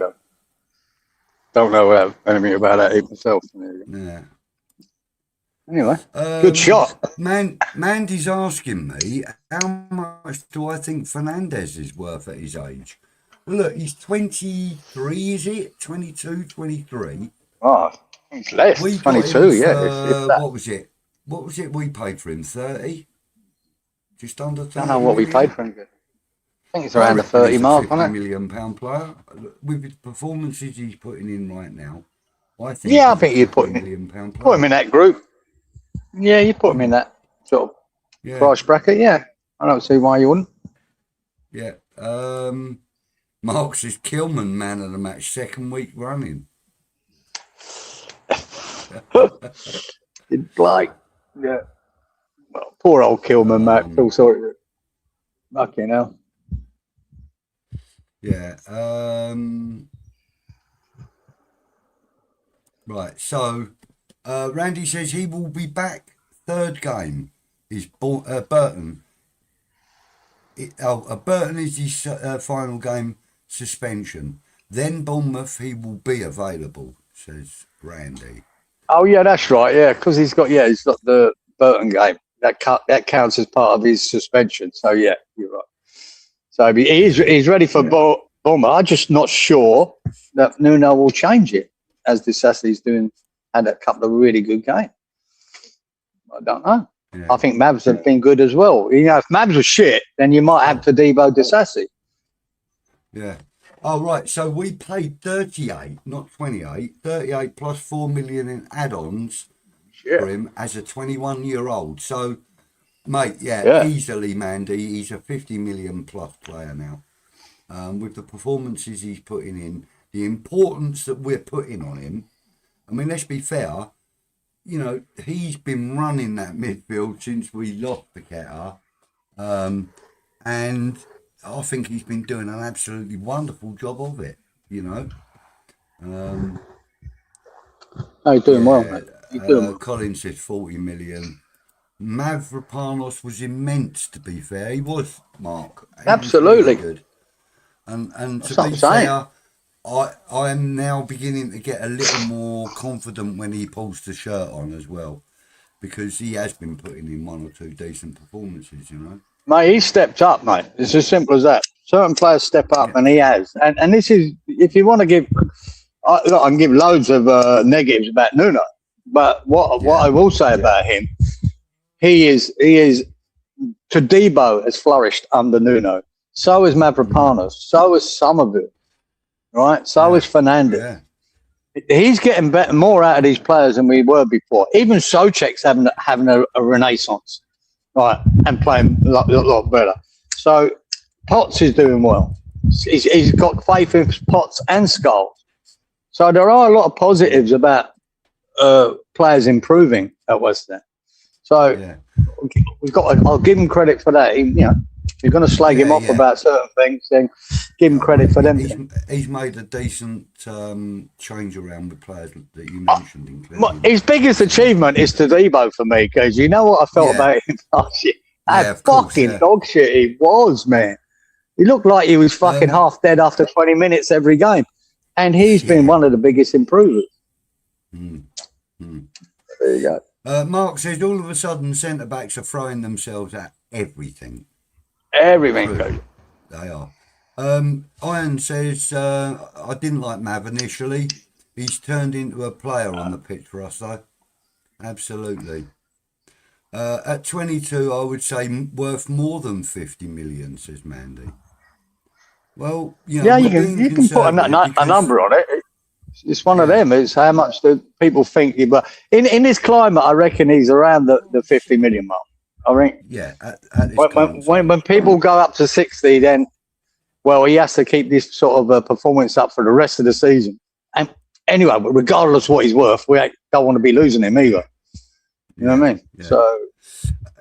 don't know anything about that even myself. Yeah. Anyway, good shot. Mandy's asking me how much do I think Fernandes is worth at his age? Well, look, he's 23, is it? 22, 23. Oh, he's less. 22, yeah. What was it? What was it we paid for him? 30? Just under 30? I don't know what we paid for him. I think it's around the 30 mark, isn't it? £50 million player. With the performances he's putting in right now, I think. Yeah, I think you'd put him in that group. Yeah, you put him in that sort of price bracket. Yeah, I don't see why you wouldn't. Yeah. Mark says 𝘁𝗵𝗏 man of the match, 2nd week running. Like, Yeah. Well, poor old 𝘁𝗵𝗲, mate. Feel sorry for it. Fucking hell. Yeah. Right. So, Randy says he will be back. Third game is Burton. Burton is his final game suspension. Then Bournemouth, he will be available, says Randy. Oh yeah, that's right. Yeah, because he's got the Burton game that counts as part of his suspension. So yeah, you're right. So he's ready for Bournemouth. I'm just not sure that Nuno will change it, as Disasi's doing. Had a couple of really good games. I don't know. Yeah. I think Mavs have been good as well. You know, if Mavs was shit, then you might have Todibo, Disasi. Yeah. Oh, right. So we paid 38, not 28, 38 plus 4 million in add-ons for him as a 21-year-old. So, mate, easily, Mandy. He's a 50 million plus player now. With the performances he's putting in, the importance that we're putting on him. I mean, let's be fair. You know, he's been running that midfield since we lost Paqueta. And I think he's been doing an absolutely wonderful job of it, you know. He's doing well, mate. Colin says 40 million. Mavropanos was immense, to be fair. He was, Mark. Absolutely. Was really good. And to be fair, I am now beginning to get a little more confident when he pulls the shirt on as well, because he has been putting in one or two decent performances, you know. Mate, he stepped up, mate. It's as simple as that. Certain players step up, and he has. And this is, if you want to give, I can give loads of negatives about Nuno, but what I will say about him, he is Todibo has flourished under Nuno. So is Mavropanos. So is Somerville. Right? So is Fernandez. Yeah. He's getting more out of these players than we were before. Even Souček's having a renaissance. Right, and playing a lot better. So Potts is doing well. He's got faith in Potts and Scholes. So there are a lot of positives about players improving at West Ham. So I'll give him credit for that. You know, if you're going to slag him off about certain things, then give him credit for them. He's made a decent change around with players that you mentioned. Including his biggest achievement is Todibo for me, because you know what I felt about him last year? How fucking dog shit he was, man. He looked like he was fucking half dead after 20 minutes every game. And he's been one of the biggest improvers. There you go. Mark says all of a sudden centre-backs are throwing themselves at everything. Everything. They are. Iron says, I didn't like Mav initially. He's turned into a player on the pitch for us, though. Absolutely. At 22, I would say worth more than 50 million, says Mandy. Well, you know, you can put a number on it. It's one of them. It's how much do people think. But in this climate, I reckon he's around the 50 million mark. I think. When people go up to 60, then he has to keep this sort of a performance up for the rest of the season. And anyway, regardless of what he's worth, we don't want to be losing him either. You know what I mean? Yeah. So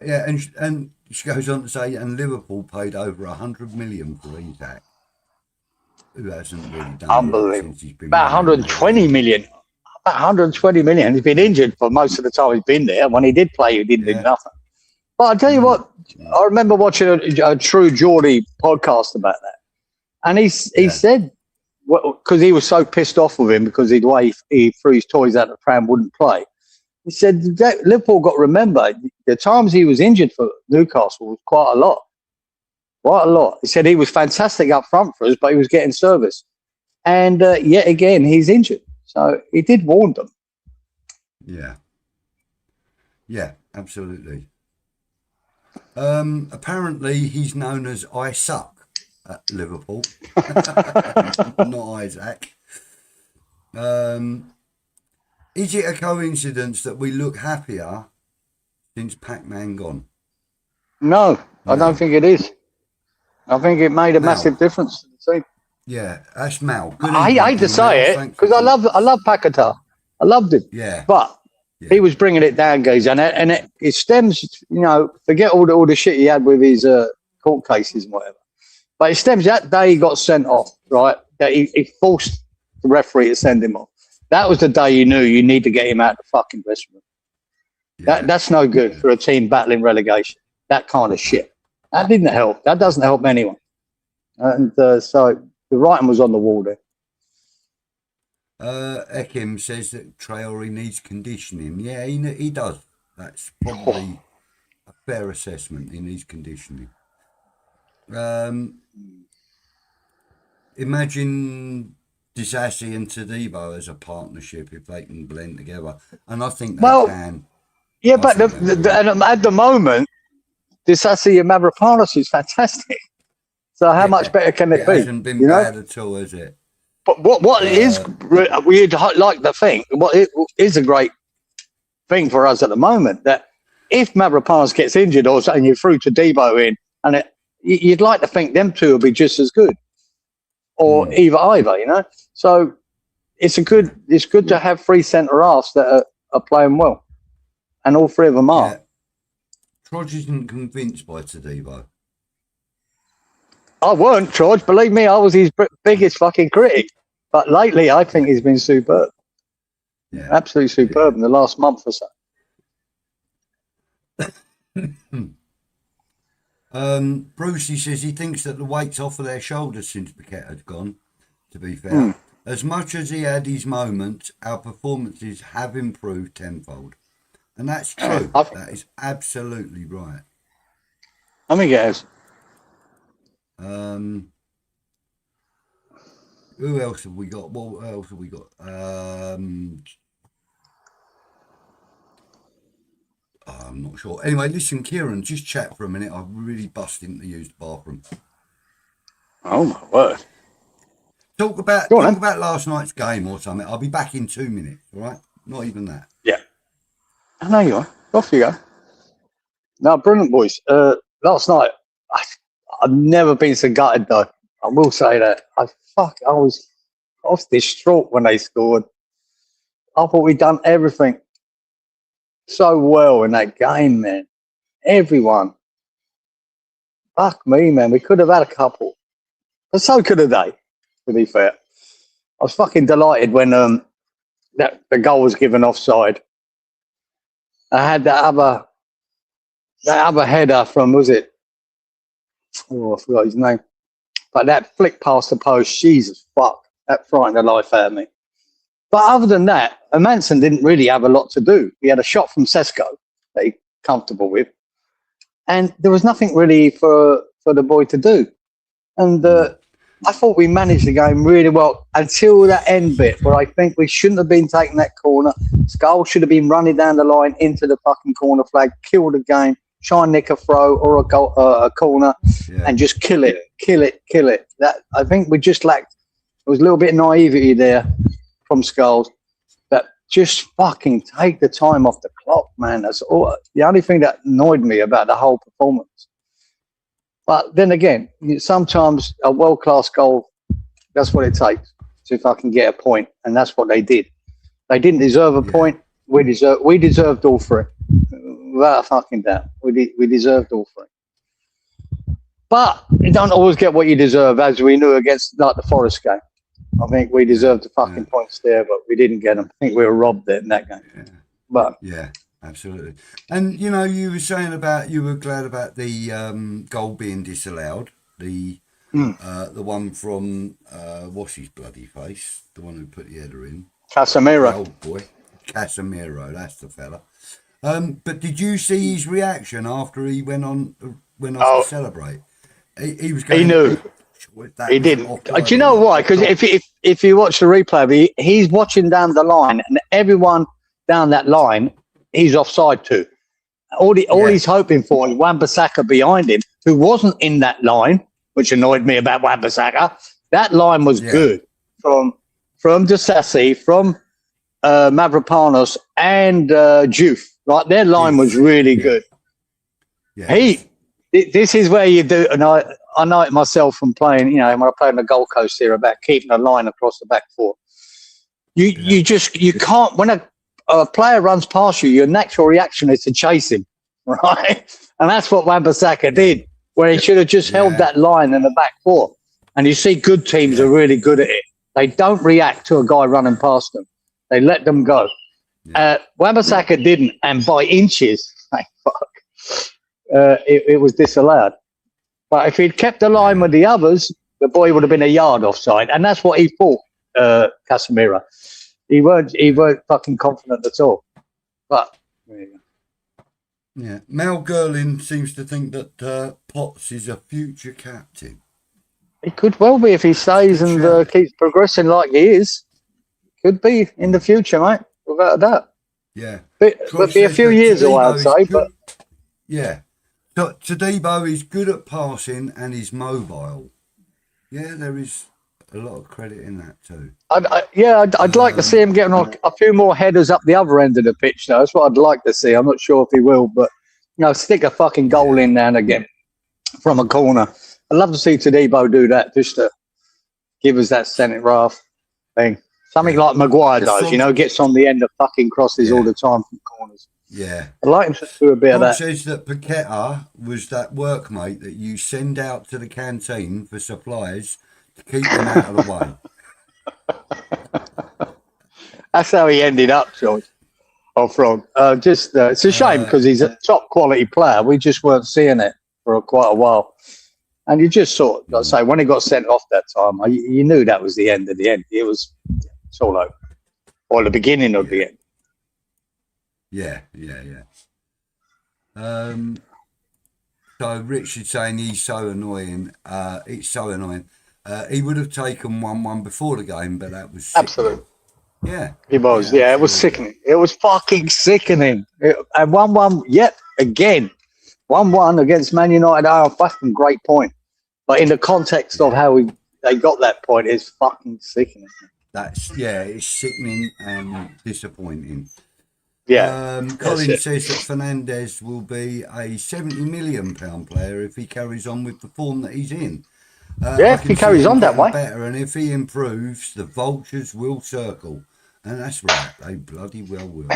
and she goes on to say, and Liverpool paid over 100 million for Isak, who hasn't really done unbelievable. Since he's been about 120 million. About 120 million. He's been injured for most of the time he's been there. When he did play, he didn't do nothing. But I'll tell you what, I remember watching a True Geordie podcast about that. And he said, because he was so pissed off with him because the way he threw his toys out the pram, wouldn't play. He said, Liverpool got to remember, the times he was injured for Newcastle was quite a lot. Quite a lot. He said he was fantastic up front for us, but he was getting service. And yet again, he's injured. So he did warn them. Yeah. Yeah, absolutely. Apparently, he's known as I Suck at Liverpool. Not Isaac. Is it a coincidence that we look happier since Pac-Man gone? No, I don't think it is. I think it made a massive difference to the team. Yeah, that's Mal. I hate to say it because I love Paqueta. I loved him. Yeah. But He was bringing it down, guys, and it stems, you know, forget all the shit he had with his court cases and whatever. But it stems that day he got sent off, right? That he forced the referee to send him off. That was the day you knew you need to get him out of the fucking dressing room. Yeah. That's no good for a team battling relegation. That kind of shit. That didn't help. That doesn't help anyone. And so the writing was on the wall there. 𝘁𝗵𝗲 says that Traore needs conditioning. Yeah, he does. That's probably a fair assessment. He needs conditioning. Imagine 𝘄𝗶𝘁𝗵 and 𝘄𝗶𝘁 as a partnership if they can blend together, and I think they can. Yeah, but at the moment, 𝘄𝗶𝘁𝗵 and 𝘁𝗵𝗛 is fantastic. So how much better can it be? It hasn't been bad at all, has it? But what is we'd like to think, what is a great thing for us at the moment, that if 𝘁𝗵𝗛 gets injured or something, you're through 𝘄𝗶𝘁 in, and you'd like to think them two will be just as good, or either, you know. So it's good to have three centre halves that are playing well, and all three of them are. Troj isn't convinced by 𝘄𝗶𝘁. I weren't, Troj. Believe me, I was his biggest fucking critic. But lately, I think he's been superb. Yeah, absolutely superb in the last month or so. Brucey says he thinks that the weight's off of their shoulders since Paqueta had gone, to be fair. As much as he had his moments, our performances have improved tenfold. And that's true. That is absolutely right. I think it has. Who else have we got? What else have we got? I'm not sure. Anyway, listen, Kieran, just chat for a minute. I really busted into use the bathroom. Oh my word! Talk about last night's game or something. I'll be back in 2 minutes. All right? Not even that. Yeah. I know you are. Off you go. No, brilliant, boys. Last night, I've never been so gutted though. I will say that. I was distraught when they scored. I thought we'd done everything so well in that game, man. Everyone. Fuck me, man. We could have had a couple. But so could have they, to be fair. I was fucking delighted when the goal was given offside. I had that other header from, was it? Oh, I forgot his name. But that flick past the post, Jesus fuck, that frightened the life out of me. But other than that, Manson didn't really have a lot to do. He had a shot from Sesko that he's comfortable with. And there was nothing really for the boy to do. And I thought we managed the game really well until that end bit where I think we shouldn't have been taking that corner. Skull should have been running down the line into the fucking corner flag, kill the game, try and nick a throw or a corner, and just kill it. That I think we just lacked. There was a little bit of naivety there from Skulls, but just fucking take the time off the clock, man. That's all. The only thing that annoyed me about the whole performance. But then again, sometimes a world-class goal, that's what it takes to fucking get a point, and that's what they did. They didn't deserve a point. We deserved all three. Without a fucking doubt. We deserved all three. But you don't always get what you deserve, as we knew against like the Forest game. I think we deserved the fucking points there, but we didn't get them. I think we were robbed in that game. Yeah. But absolutely. And you know, you were saying about you were glad about the goal being disallowed. The one from what's his bloody face? The one who put the header in. Casemiro. The old boy. Casemiro, that's the fella. But did you see his reaction after he went off to celebrate? He was going. He knew. He didn't. Do you know why? Because if you watch the replay, he's watching down the line, and everyone down that line, he's offside too. All he's hoping for is Wan-Bissaka behind him, who wasn't in that line, which annoyed me about Wan-Bissaka. That line was good from 𝘄𝗶𝘁𝗵, from 𝘁𝗵𝗛 and Juve. Like their line was really good. Yeah. This is where you do, and I know it myself from playing. You know, when I played on the Gold Coast here, about keeping a line across the back four. You can't, when a player runs past you, your natural reaction is to chase him, right? And that's what Wan-Bissaka did, where he should have just held that line in the back four. And you see good teams are really good at it. They don't react to a guy running past them. They let them go. Wan-Bissaka didn't, and by inches, it was disallowed. But if he'd kept the line with the others, the boy would have been a yard offside. And that's what he thought, 𝘁𝗵𝗲. He weren't fucking confident at all. But Mel Gerlin seems to think that Potts is a future captain. He could well be if he stays and keeps progressing like he is. Could be in the future, mate, without a doubt. Yeah. But be a few years away, I'd say. But yeah. 𝘁𝗵𝗲 is good at passing and he's mobile. Yeah, there is a lot of credit in that too. I'd like to see him getting on a few more headers up the other end of the pitch, though. That's what I'd like to see. I'm not sure if he will, but stick a fucking goal in now and again from a corner. I'd love to see 𝘁𝗵𝗲 do that, just to give us that centre half thing. Something like Maguire does, gets on the end of fucking crosses all the time from corners. Yeah. I'd like him to do a bit of that. Says that Paqueta was that workmate that you send out to the canteen for supplies to keep them out of the way. That's how he ended up, George. Frog. It's a shame because he's a top quality player. We just weren't seeing it for quite a while. And you just saw it. Like I say, when he got sent off that time, you knew that was the end of the end. It's all over. Or the beginning of the end. Yeah. So Richard's saying he's so annoying. It's so annoying. He would have taken 1-1 before the game, but that was absolutely. Yeah. He was. Yeah, it was sickening. It was fucking sickening. And 1-1 yet again. 1-1 against Man United. A fucking great point. But in the context of how they got that point, it's fucking sickening. It's sickening and disappointing. Yeah. Colin says that Fernandes will be a £70 million player if he carries on with the form that he's in. If he carries on that way. Better, and if he improves, the vultures will circle. And that's right, they bloody well will.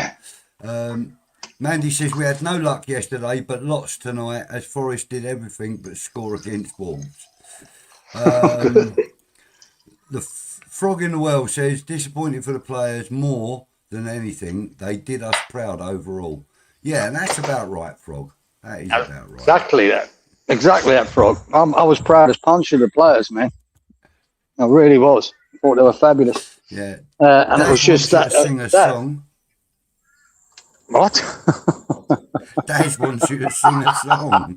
Mandy says we had no luck yesterday, but lots tonight as Forest did everything but score against Wolves. The Frog in the Well says disappointing for the players more than anything. They did us proud overall. Yeah, and that's about right, Frog. That is about right. Exactly that, Frog. I was proud as punch of the players, man. I really was. I thought they were fabulous. Yeah. And it was just that. Sing a song. What? Daz wants you to sing a song.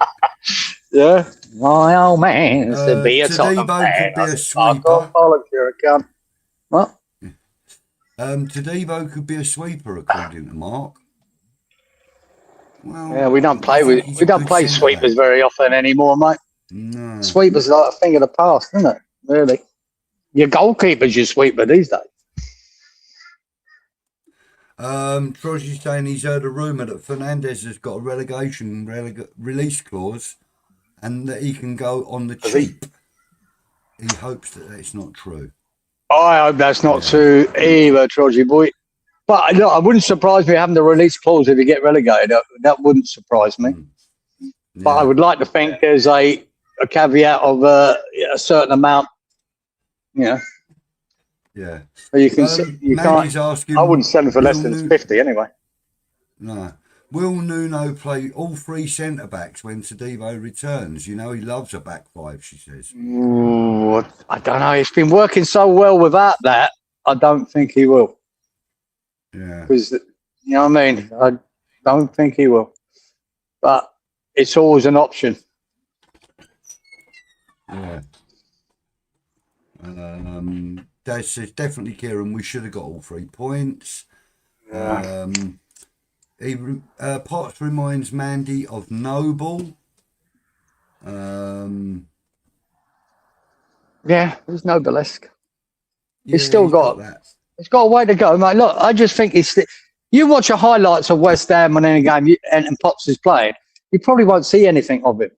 Yeah. My old man is to be a 𝘁𝗵𝗲 could be a sweeper. What? 𝘁𝗵𝗲 could be a sweeper, according to Mark. Well, yeah, we don't play sweepers very often anymore, mate. No. Sweepers are like a thing of the past, isn't it? Really. Your goalkeeper's your sweeper these days. Troy's saying he's heard a rumour that Fernandes has got a relegation release clause and that he can go on the cheap. He hopes that it's not true. I hope that's not true either, Troy boy. But look, it wouldn't surprise me having the release clause if you get relegated. That wouldn't surprise me. Yeah. But I would like to think there's a caveat of a certain amount, Yeah. So you can can't. Asking, I wouldn't sell him for less than 50 anyway. No. Will Nuno play all three centre backs when 𝘁𝗵𝗲 returns? You know he loves a back five, she says. Ooh, I don't know. He's been working so well without that. I don't think he will. Yeah. Because you know what I mean. I don't think he will. But it's always an option. Yeah. Dad says definitely, Kieran. We should have got all 3 points. Yeah. Potts reminds Mandy of Noble. Yeah, there's Noble-esque. He's still got that. He's got a way to go, mate. Look, I just think you watch the highlights of West Ham on any game and Potts is playing, you probably won't see anything of him.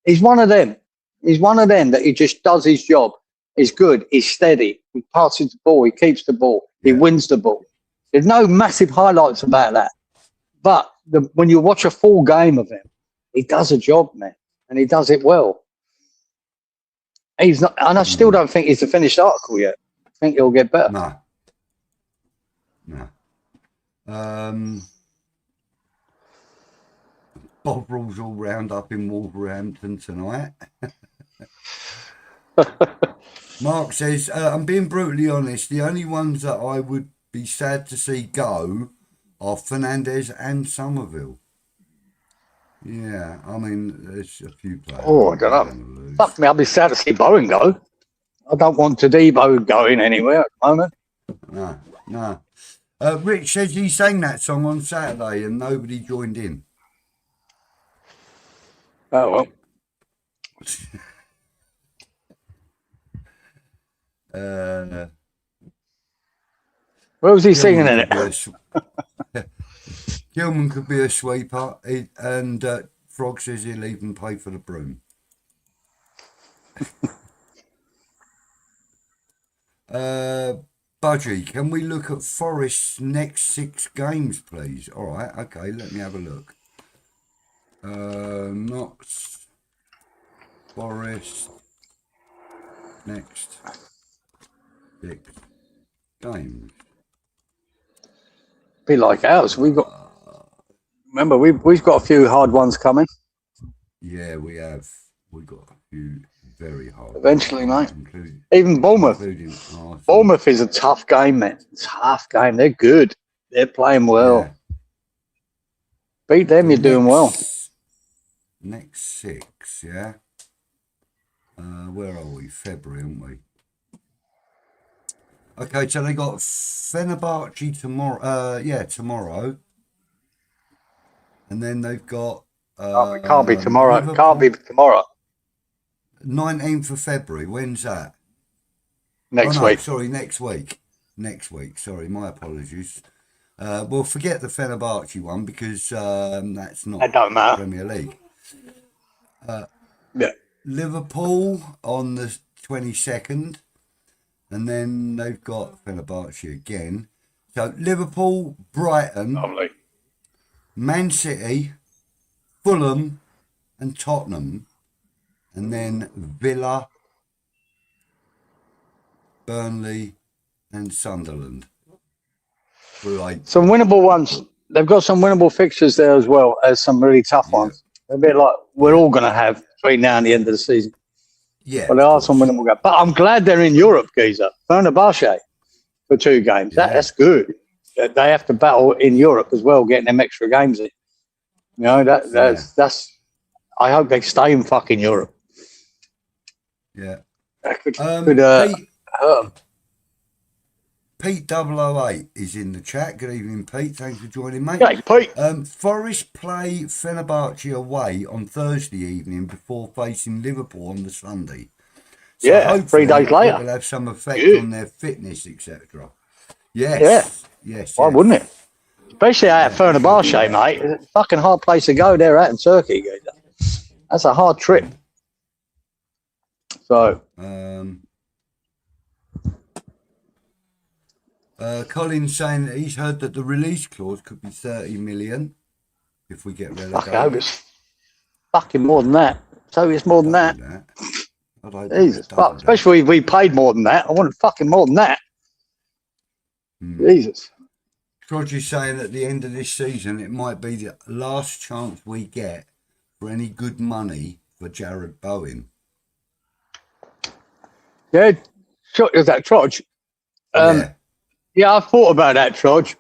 He's one of them. He's one of them that he just does his job. He's good. He's steady. He passes the ball. He keeps the ball. He wins the ball. There's no massive highlights about that. But when you watch a full game of him, he does a job, man, and he does it well. He's not, and I still don't think he's a finished article yet. I think he'll get better. No. Bovrils all round up in Wolverhampton tonight. Mark says, I'm being brutally honest. The only ones that I would be sad to see go are Fernandez and Somerville. Yeah, I mean, there's a few players. Oh, I don't know. Fuck me, I'll be sad to see Bowen go. I don't want Todibo going anywhere at the moment. No. Rich says he sang that song on Saturday and nobody joined in. Oh, well. Where was he singing in it? 𝘁𝗵𝗲 could be a sweeper, and Frog says he'll even pay for the broom. Budgie, can we look at Forest's next 6 games, please? All right, okay, let me have a look. Not Forest next 6 games. Be like ours. Remember, we've got a few hard ones coming. Yeah, we have. We got a few very hard. Eventually, mate. Even Bournemouth. Bournemouth is a tough game, man. Tough game. They're good. They're playing well. Yeah. Beat them, you're doing well. Next 6, yeah. Where are we? February, aren't we? Okay, so they got Fenerbahce tomorrow. Tomorrow. And then they've got. It can't be tomorrow. It can't be tomorrow. 19th of February. When's that? Next week. Sorry, next week. Next week. Sorry, my apologies. Well, forget the Fenerbahce one because that's not it don't matter. Premier League. Yeah. Liverpool on the 22nd. And then they've got Fenerbahce again. So Liverpool, Brighton, lovely. Man City, Fulham, and Tottenham. And then Villa, Burnley, and Sunderland. Some winnable ones. They've got some winnable fixtures there as well as some really tough ones. A bit like we're all going to have between now and the end of the season. Yeah, but there are some winnable games. But I'm glad they're in Europe, geezer. Fenerbahce for 2 games. Yeah. That's good. They have to battle in Europe as well, getting them extra games in. You know, that's. I hope they stay in fucking Europe. Yeah. That could Pete 008 is in the chat. Good evening, Pete. Thanks for joining, mate. Hey, Pete. Forest play Fenerbahce away on Thursday evening before facing Liverpool on the Sunday. So 3 days later. It will have some effect on their fitness, etc. Yes. Yeah. Yes. Why wouldn't it? Especially out at Fenerbahce, mate. It's a fucking hard place to go there out in Turkey. That's a hard trip. So. Colin's saying that he's heard that the release clause could be 30 million if we get relegated. Fuck, I hope it's fucking more than that. So it's more than that. Jesus, fuck. Especially if we paid more than that. I wanted fucking more than that. Jesus. Roger's saying at the end of this season, it might be the last chance we get for any good money for Jared Bowen. Yeah, is that Trodge? Yeah, I thought about that, Trodge.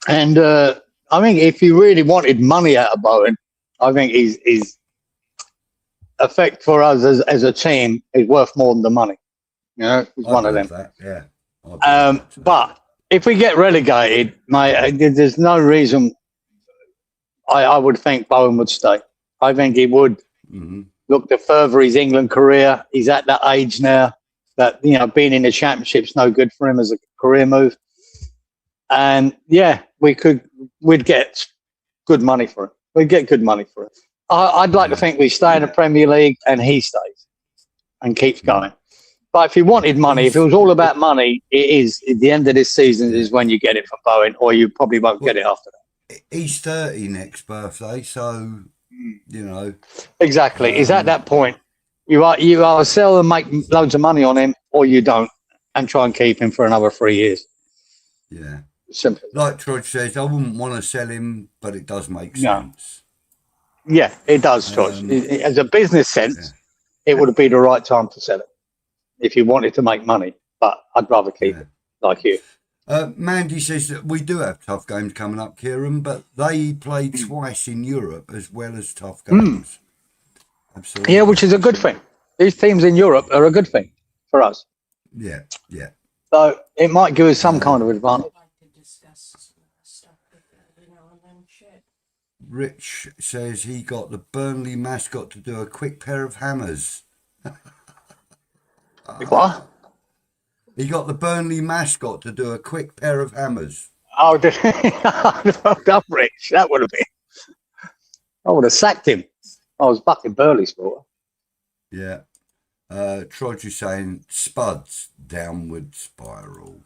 And I think if you really wanted money out of Bowen, I think his effect for us as a team is worth more than the money. You know, he's one of them. That, yeah. But if we get relegated, mate, there's no reason I would think Bowen would stay. I think he would look to further his England career. He's at that age now that, you know, being in the Championship's no good for him as a career move. And, yeah, we'd get good money for it. We'd get good money for it. I'd like to think we stay in the Premier League and he stays and keeps going. But if you wanted money, if it was all about money, it is. At the end of this season is when you get it from Bowen, or you probably won't get it after that. He's 30 next birthday, so, you know. Exactly. Is at that point, you either sell and make loads of money on him, or you don't, and try and keep him for another 3 years. Yeah. Simple. Like Trudge says, I wouldn't want to sell him, but it does make sense. Yeah, it does, Trudge. As a business sense, it would be the right time to sell it if you wanted to make money. But I'd rather keep it, like you. Mandy says that we do have tough games coming up, Kieran, but they played twice in Europe as well as tough games. Absolutely. Yeah, which is a good thing. These teams in Europe are a good thing for us. Yeah, yeah. So it might give us some kind of advantage. Rich says he got the Burnley mascot to do a quick pair of hammers. What? He got the Burnley mascot to do a quick pair of hammers. Oh, did he? Well done, Rich. That would have been. I would have sacked him. I was fucking Burnley supporter. Yeah. Trudge is saying Spud's downward spiral.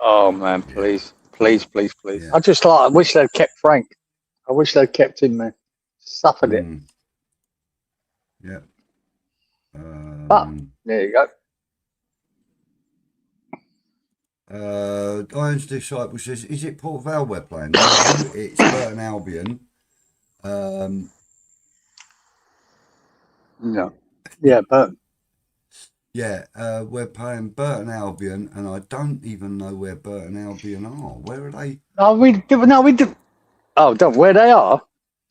Oh, man, please. Please, please, please. Yeah. I wish they'd kept Frank. I wish they'd kept him, man. Suffered it. Yeah. But there you go. Iron's Disciple says, is it Port Vale we're playing? No, it's Burton Albion. No. Yeah, Burton. Yeah, we're playing Burton Albion, and I don't even know where Burton Albion are. Where are they? Oh, we do. Oh, don't where they are?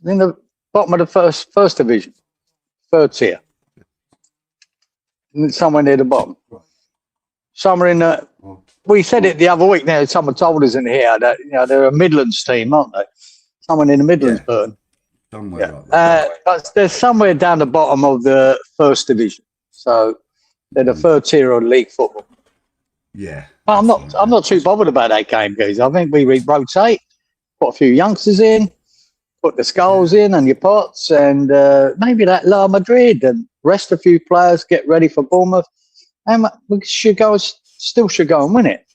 In the bottom of the first division, third tier. Somewhere near the bottom. Somewhere in the. We said it the other week. Now someone told us in here that they're a Midlands team, aren't they? Someone in the Midlands, Burton. Somewhere like that. But they're somewhere down the bottom of the first division. So they're the third tier of league football. Yeah. But I'm not too bothered about that game, guys. I think we rotate, put a few youngsters in, put the skulls in and your pots, and maybe that La Madrid, and rest a few players, get ready for Bournemouth, and we should go and win it.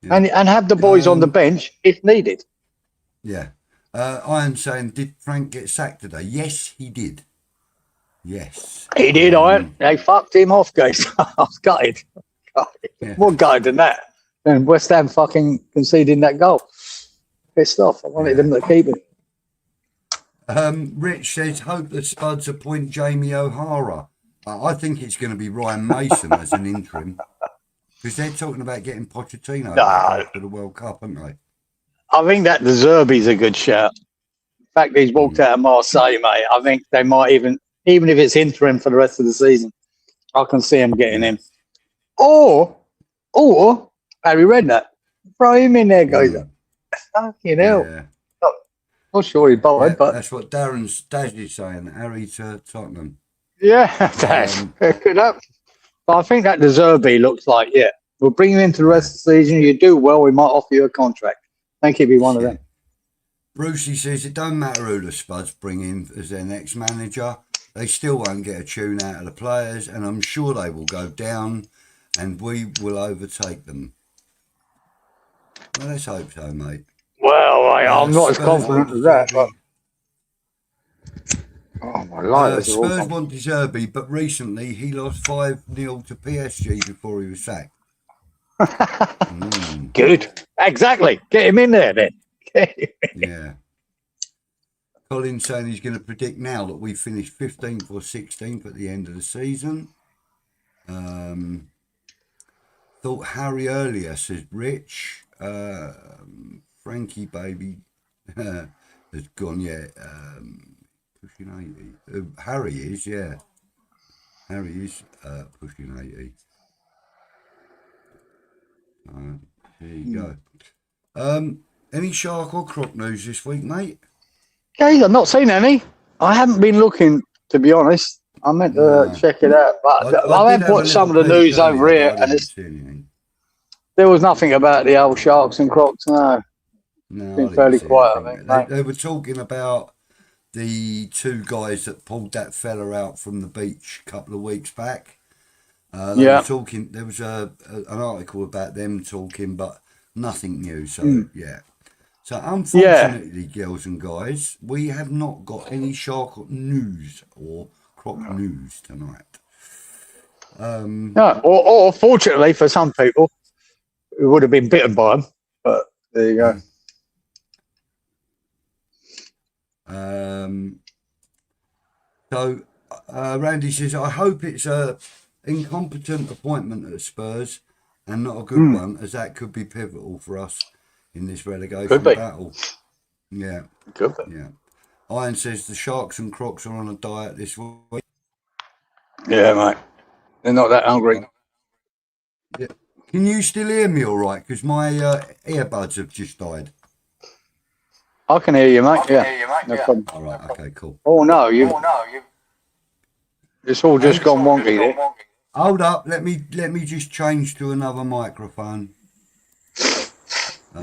Yeah. And have the boys on the bench if needed. Yeah. Iron saying, did Frank get sacked today? Yes, he did. Yes. He did, Iron. They fucked him off, guys. I was gutted. Yeah. More gutted than that. And West Ham fucking conceding that goal. Pissed off. I wanted them to keep it. Rich says, hope the Spuds appoint Jamie O'Hara. I think it's going to be Ryan Mason as an interim. Because they're talking about getting Pochettino for the World Cup, aren't they? I think that 𝘁𝗵𝗲's a good shout. The fact that he's walked out of Marseille, mate, I think they might even if it's interim for the rest of the season, I can see him getting him. Or Harry Redknapp. Throw him in there, guys. Fucking hell. Yeah. Not sure he'd bother, but... That's what Darren's dad is saying, Harry to Tottenham. Yeah, that could happen. But I think that 𝘁𝗵𝗲 looks like, we'll bring you into the rest of the season. You do well, we might offer you a contract. I think he'd be one of them. Brucey says it don't matter who the Spuds bring in as their next manager. They still won't get a tune out of the players, and I'm sure they will go down and we will overtake them. Well, let's hope so, mate. Well, I'm not as confident as that, but... Oh, my life. Spurs want 𝘁𝗵𝗲, but recently he lost 5-0 to PSG before he was sacked. Good. Exactly. Get him in there then. Yeah. Colin's saying he's going to predict now that we finish 15th or 16th at the end of the season. Thought Harry earlier, says Rich. Frankie baby has gone, pushing 80. Harry is, Harry is pushing 80. There you go. Any shark or croc news this week, mate? Guys, I've not seen any. I haven't been looking, to be honest. I meant to check it out, but I have watched some of the news over here, and there was nothing about the old sharks and crocs. No, it's been fairly quiet. I think they were talking about the two guys that pulled that fella out from the beach a couple of weeks back. They were talking. There was an article about them talking, but nothing new. So yeah. So unfortunately, girls and guys, we have not got any shark news or croc news tonight. No, or fortunately for some people, who would have been bitten by them. But there you go. So Randy says, I hope it's a incompetent appointment at Spurs and not a good one, as that could be pivotal for us in this relegation battle. Yeah. Could be. Yeah. Iron says the Sharks and Crocs are on a diet this week. Yeah, mate. They're not that hungry. Yeah. Can you still hear me all right? Because my earbuds have just died. I can hear you, mate. No problem. All right. Okay, cool. Oh, no. It's all just gone wonky there. Hold up. Let me just change to another microphone. I've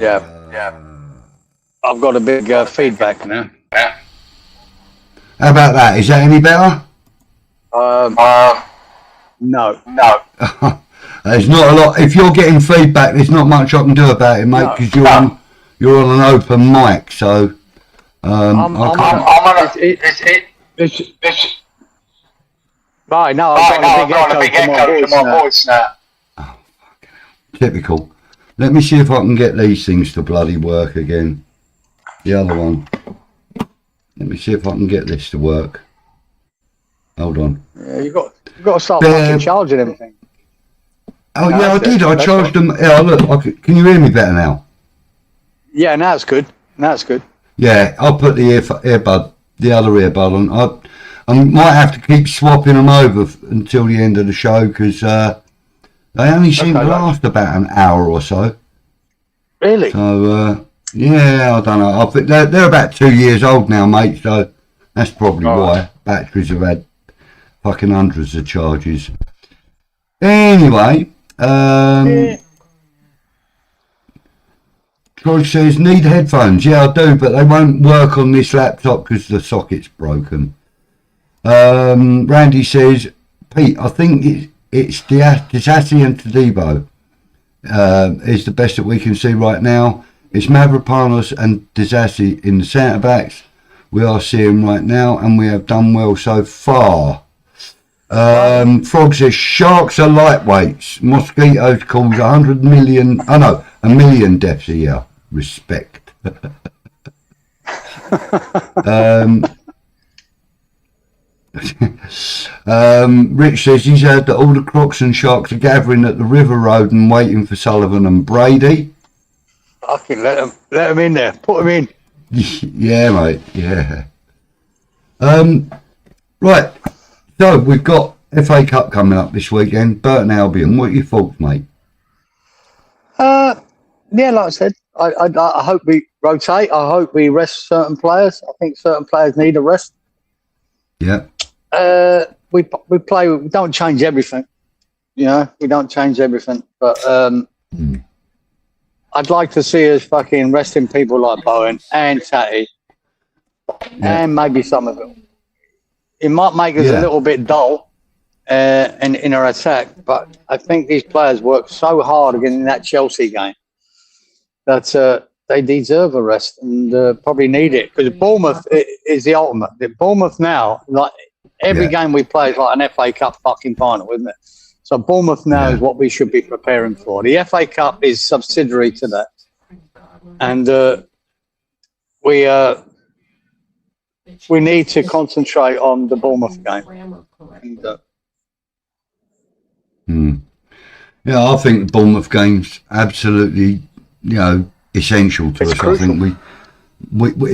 got a big feedback now. How about that? Is that any better? No. There's not a lot. If you're getting feedback, there's not much I can do about it, mate, because you're on an open mic. So I'm on right, no, I've got a big echo to my voice now. Oh, typical. Let me see if I can get these things to bloody work again. The other one. Let me see if I can get this to work. Hold on. Yeah, you've got to start fucking charging everything. Oh, no, yeah, I did. I charged them. Yeah, look, can you hear me better now? Yeah, now it's good. Yeah, I'll put the the other earbud on. I might have to keep swapping them over until the end of the show, because they only seem to last about an hour or so. Really? So, yeah, I don't know. I think they're about 2 years old now, mate, so that's probably why. Batteries have had fucking hundreds of charges. Anyway, Troy says, need headphones. Yeah, I do, but they won't work on this laptop because the socket's broken. Randy says, Pete, I think it's 𝘄𝗏 and 𝗔𝗍𝗄 is the best that we can see right now. It's 𝘁𝗵𝗲 and 𝗔𝗍𝗂 in the centre backs we are seeing right now, and we have done well so far. Frog says, Sharks are lightweights. Mosquitoes cause 100 million, a million deaths a year. Respect. Rich says he's heard that all the Crocs and Sharks are gathering at the River Road and waiting for Sullivan and Brady. Fucking let them in there. Put them in. Yeah, mate. Yeah. Right. So we've got FA Cup coming up this weekend. Burton Albion. What are your thoughts, mate? Yeah, like I said, I hope we rotate. I hope we rest certain players. I think certain players need a rest. Yeah. We play. We don't change everything. You know, we don't change everything. But I'd like to see us fucking resting people like Bowen and Tatty and maybe Somerville. It might make us a little bit dull in our attack, but I think these players worked so hard again in that Chelsea game that they deserve a rest and probably need it, because Bournemouth is the ultimate. Bournemouth now, like every game we play is like an FA Cup fucking final, isn't it? So Bournemouth now is what we should be preparing for. The FA Cup is subsidiary to that, and we need to concentrate on the Bournemouth game. And, yeah, I think the Bournemouth game's absolutely, essential to us. Crucial. I think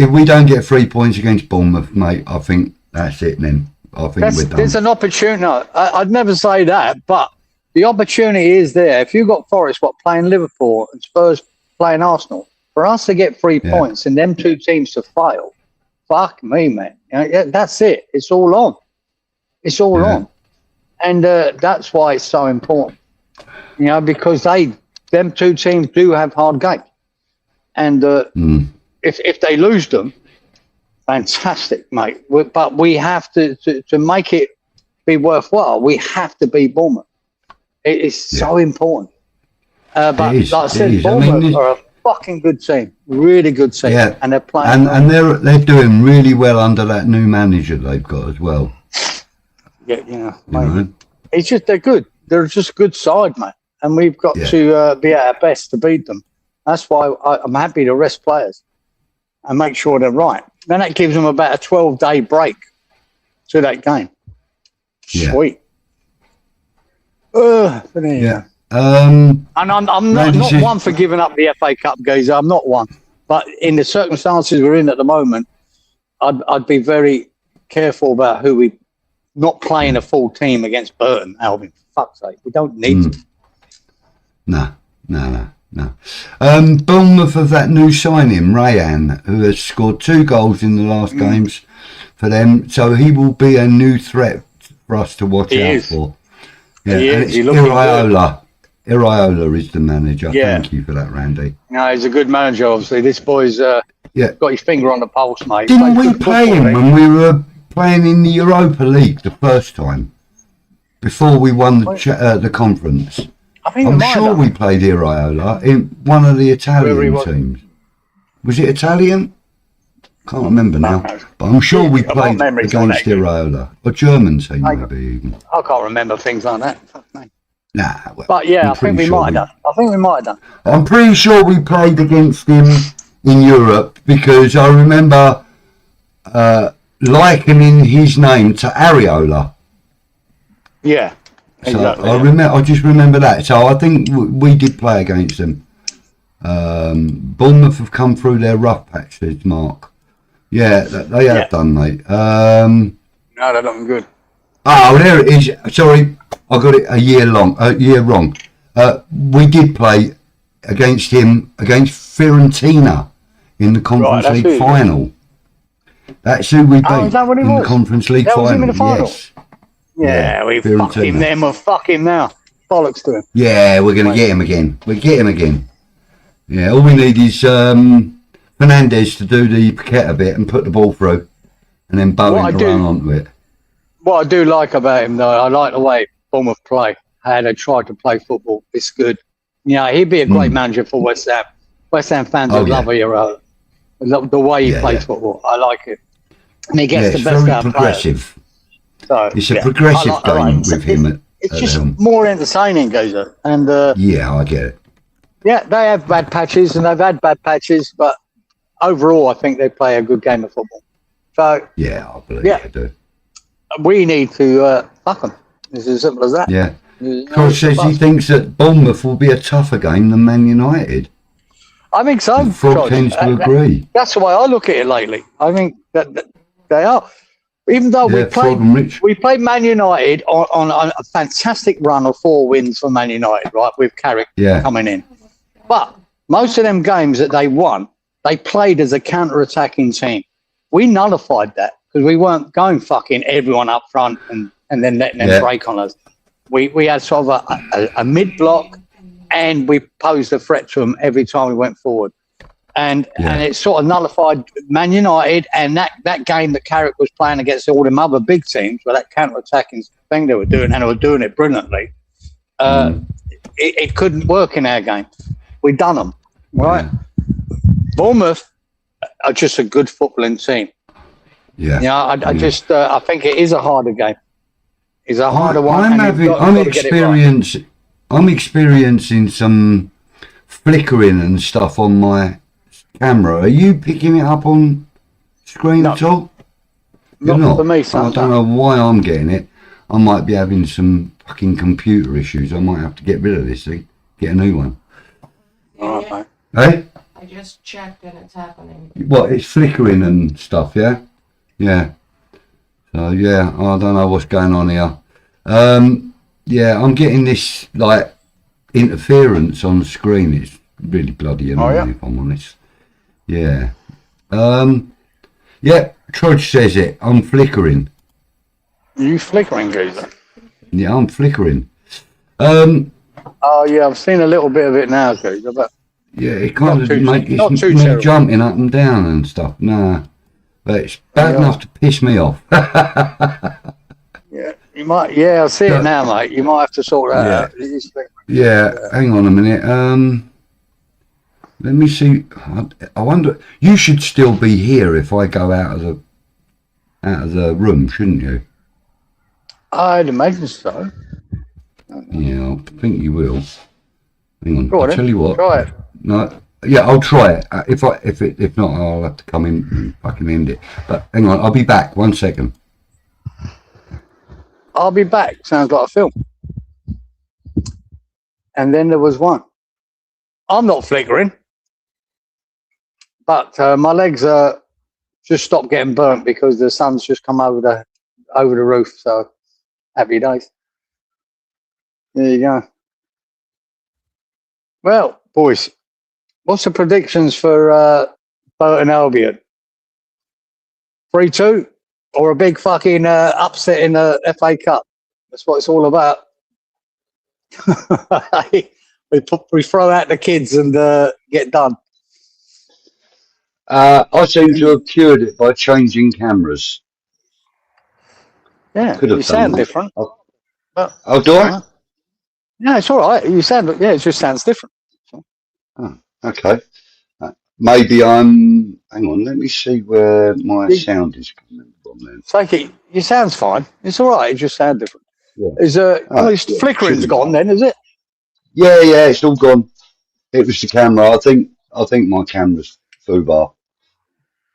if we don't get 3 points against Bournemouth, mate, I think that's it then. I think we're done. There's an opportunity. No, I'd never say that, but the opportunity is there. If you've got Forest playing Liverpool and Spurs playing Arsenal, for us to get 3 points and them two teams to fail, fuck me, man. That's it. It's all on. It's all on. And that's why it's so important. Because them two teams do have hard games. And if they lose them, fantastic, mate. But we have to make it be worthwhile. We have to beat Bournemouth. It is so important. But like I said, Bournemouth are a fucking good team, really good team, and they're playing. And they're doing really well under that new manager they've got as well. Yeah, it's just they're good. They're just a good side, mate, and we've got to be at our best to beat them. That's why I'm happy to rest players and make sure they're right. Then that gives them about a 12-day break to that game. Sweet. And I'm not one for giving up the FA Cup, Geezer. I'm not one. But in the circumstances we're in at the moment, I'd be very careful about who we not playing a full team against Burton, Albion. For fuck's sake, we don't need to. No. Bournemouth of that new signing, Rayan, who has scored 2 goals in the last games for them, so he will be a new threat for us to watch out for. Yeah, and it's Iraola is the manager. Thank you for that, Randy. No, he's a good manager, obviously. This boy's got his finger on the pulse, mate. Didn't we play him when we were playing in the Europa League the first time? Before we won the conference? I'm sure we played Iraola in one of the Italian teams. Was it Italian? Can't remember now. But I'm sure we played against Iraola. Or German team, maybe even. I can't remember things like that. Fuck me. Nah. Well, but yeah, I think we might have done. I'm pretty sure we played against him in Europe because I remember likening his name to Areola. Yeah. Exactly, so I just remember that. So I think we did play against them. Bournemouth have come through their rough patch, says Mark. Yeah, they have done, mate. No, they're looking good. Oh, there it is. Sorry, I got it a year wrong. We did play against him, against Fiorentina in the Conference League final. That's who we beat in the Conference League final. Yes. Yeah, we fuck him then. We'll fuck him now. Bollocks to him. Yeah, we're going to get him again. We'll get him again. Yeah, all we need is Fernandez to do the Paqueta bit and put the ball through, and then Bowen to run onto it. What I do like about him, though, I like the way Bournemouth play. How they try to play football. It's good. Yeah, he'd be a great manager for West Ham. West Ham fans would love Hero. The way he plays football. I like it. And he gets the best out of players. So, it's a progressive game with him. It's just more entertaining, Geezer. And I get it. Yeah, they have bad patches, and they've had bad patches, but overall, I think they play a good game of football. So yeah, I believe they do. We need to fuck them. It's as simple as that. Yeah. Coach says he thinks that Bournemouth will be a tougher game than Man United. I think so. And Frog tends to agree. That's the way I look at it lately. I think that they are. Even though we played Man United on a fantastic run of 4 wins for Man United, right, with Carrick coming in. But most of them games that they won, they played as a counter-attacking team. We nullified that because we weren't going fucking everyone up front and then letting them break on us. We had sort of a mid-block, and we posed a threat to them every time we went forward. And it sort of nullified Man United and that game that Carrick was playing against all them other big teams, where that counter-attacking thing they were doing, and they were doing it brilliantly. It couldn't work in our game. We done them, right? Bournemouth are just a good footballing team. Yeah. I think it is a harder game. It's a harder one. I'm experiencing some flickering and stuff on my camera. Are you picking it up on screen at all? Not for me, son. I don't know why I'm getting it. I might be having some fucking computer issues. I might have to get rid of this thing. Get a new one. All right, mate. Hey? I just checked and it's happening. What, it's flickering and stuff, yeah? Yeah. So, yeah, I don't know what's going on here. Yeah, I'm getting this, like, interference on the screen. It's really bloody annoying, if I'm honest. Yeah. Yeah, Trudge says it. I'm flickering. Are you flickering, Geezer? Yeah, I'm flickering. Oh, yeah, I've seen a little bit of it now, Geezer, but... Yeah, it kind of makes me jumping up and down and stuff. Nah. But it's bad enough to piss me off. Yeah, You might, yeah, I see it now, mate. You might have to sort that out. Yeah, hang on a minute. Let me see. I wonder. You should still be here if I go out of the room, shouldn't you? I'd imagine so. Yeah, I think you will. Hang on. I'll tell you what. Try it. No. Yeah, I'll try it. If not, I'll have to come in and fucking end it. But hang on, I'll be back. 1 second. I'll be back. Sounds like a film. And then there was one. I'm not flickering, but my legs just stopped getting burnt because the sun's just come over the roof. So happy days. There you go. Well, boys, what's the predictions for Burton Albion? 3-2 or a big fucking upset in the FA Cup? That's what it's all about. we throw out the kids and get done. I seem to have cured it by changing cameras. Yeah, you sound different. I'll do it. Yeah, it's all right. You sound, yeah, it just sounds different. Oh, okay. Maybe I'm. Hang on. Let me see where my sound is coming from. Then. Psyche, your sound's fine. It's all right. It just sounds different. Yeah. Is flickering's gone then? Is it? Yeah, it's all gone. It was the camera. I think my camera's foobar.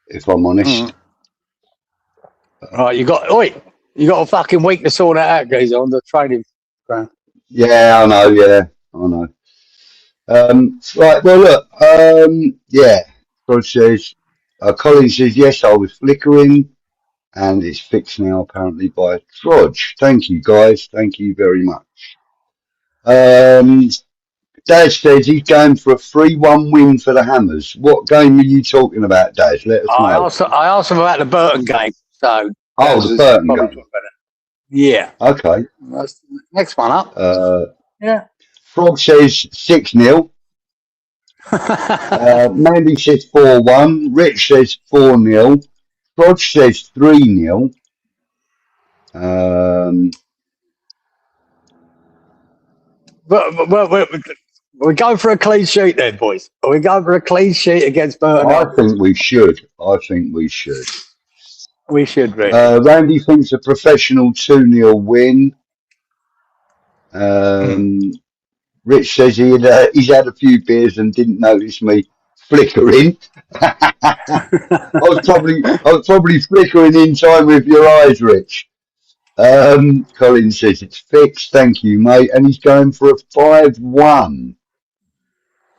If I'm honest. Right, you got a fucking week to sort that out, guys, on the training ground. Yeah, I know. Yeah, I know. Right. Well, look. Yeah. Rod says. Colin says yes. I was flickering, and it's fixed now apparently by Trodge. Thank you, guys. Thank you very much. Daz says he's going for a 3-1 win for the Hammers. What game are you talking about, Daz? Let us know. I asked him about the Burton game. So. The Burton game. Yeah. Okay. That's the next one up. Yeah. Frog says 6-0. Mandy says 4-1. Rich says 4-0. Frog says 3-0. We're going for a clean sheet then, boys. We're going for a clean sheet against Burton. I think we should. We should, really. Randy thinks a professional 2-0 win. Rich says he's had a few beers and didn't notice me flickering. I was probably flickering in time with your eyes, Rich. Colin says it's fixed. Thank you, mate. And he's going for a 5-1.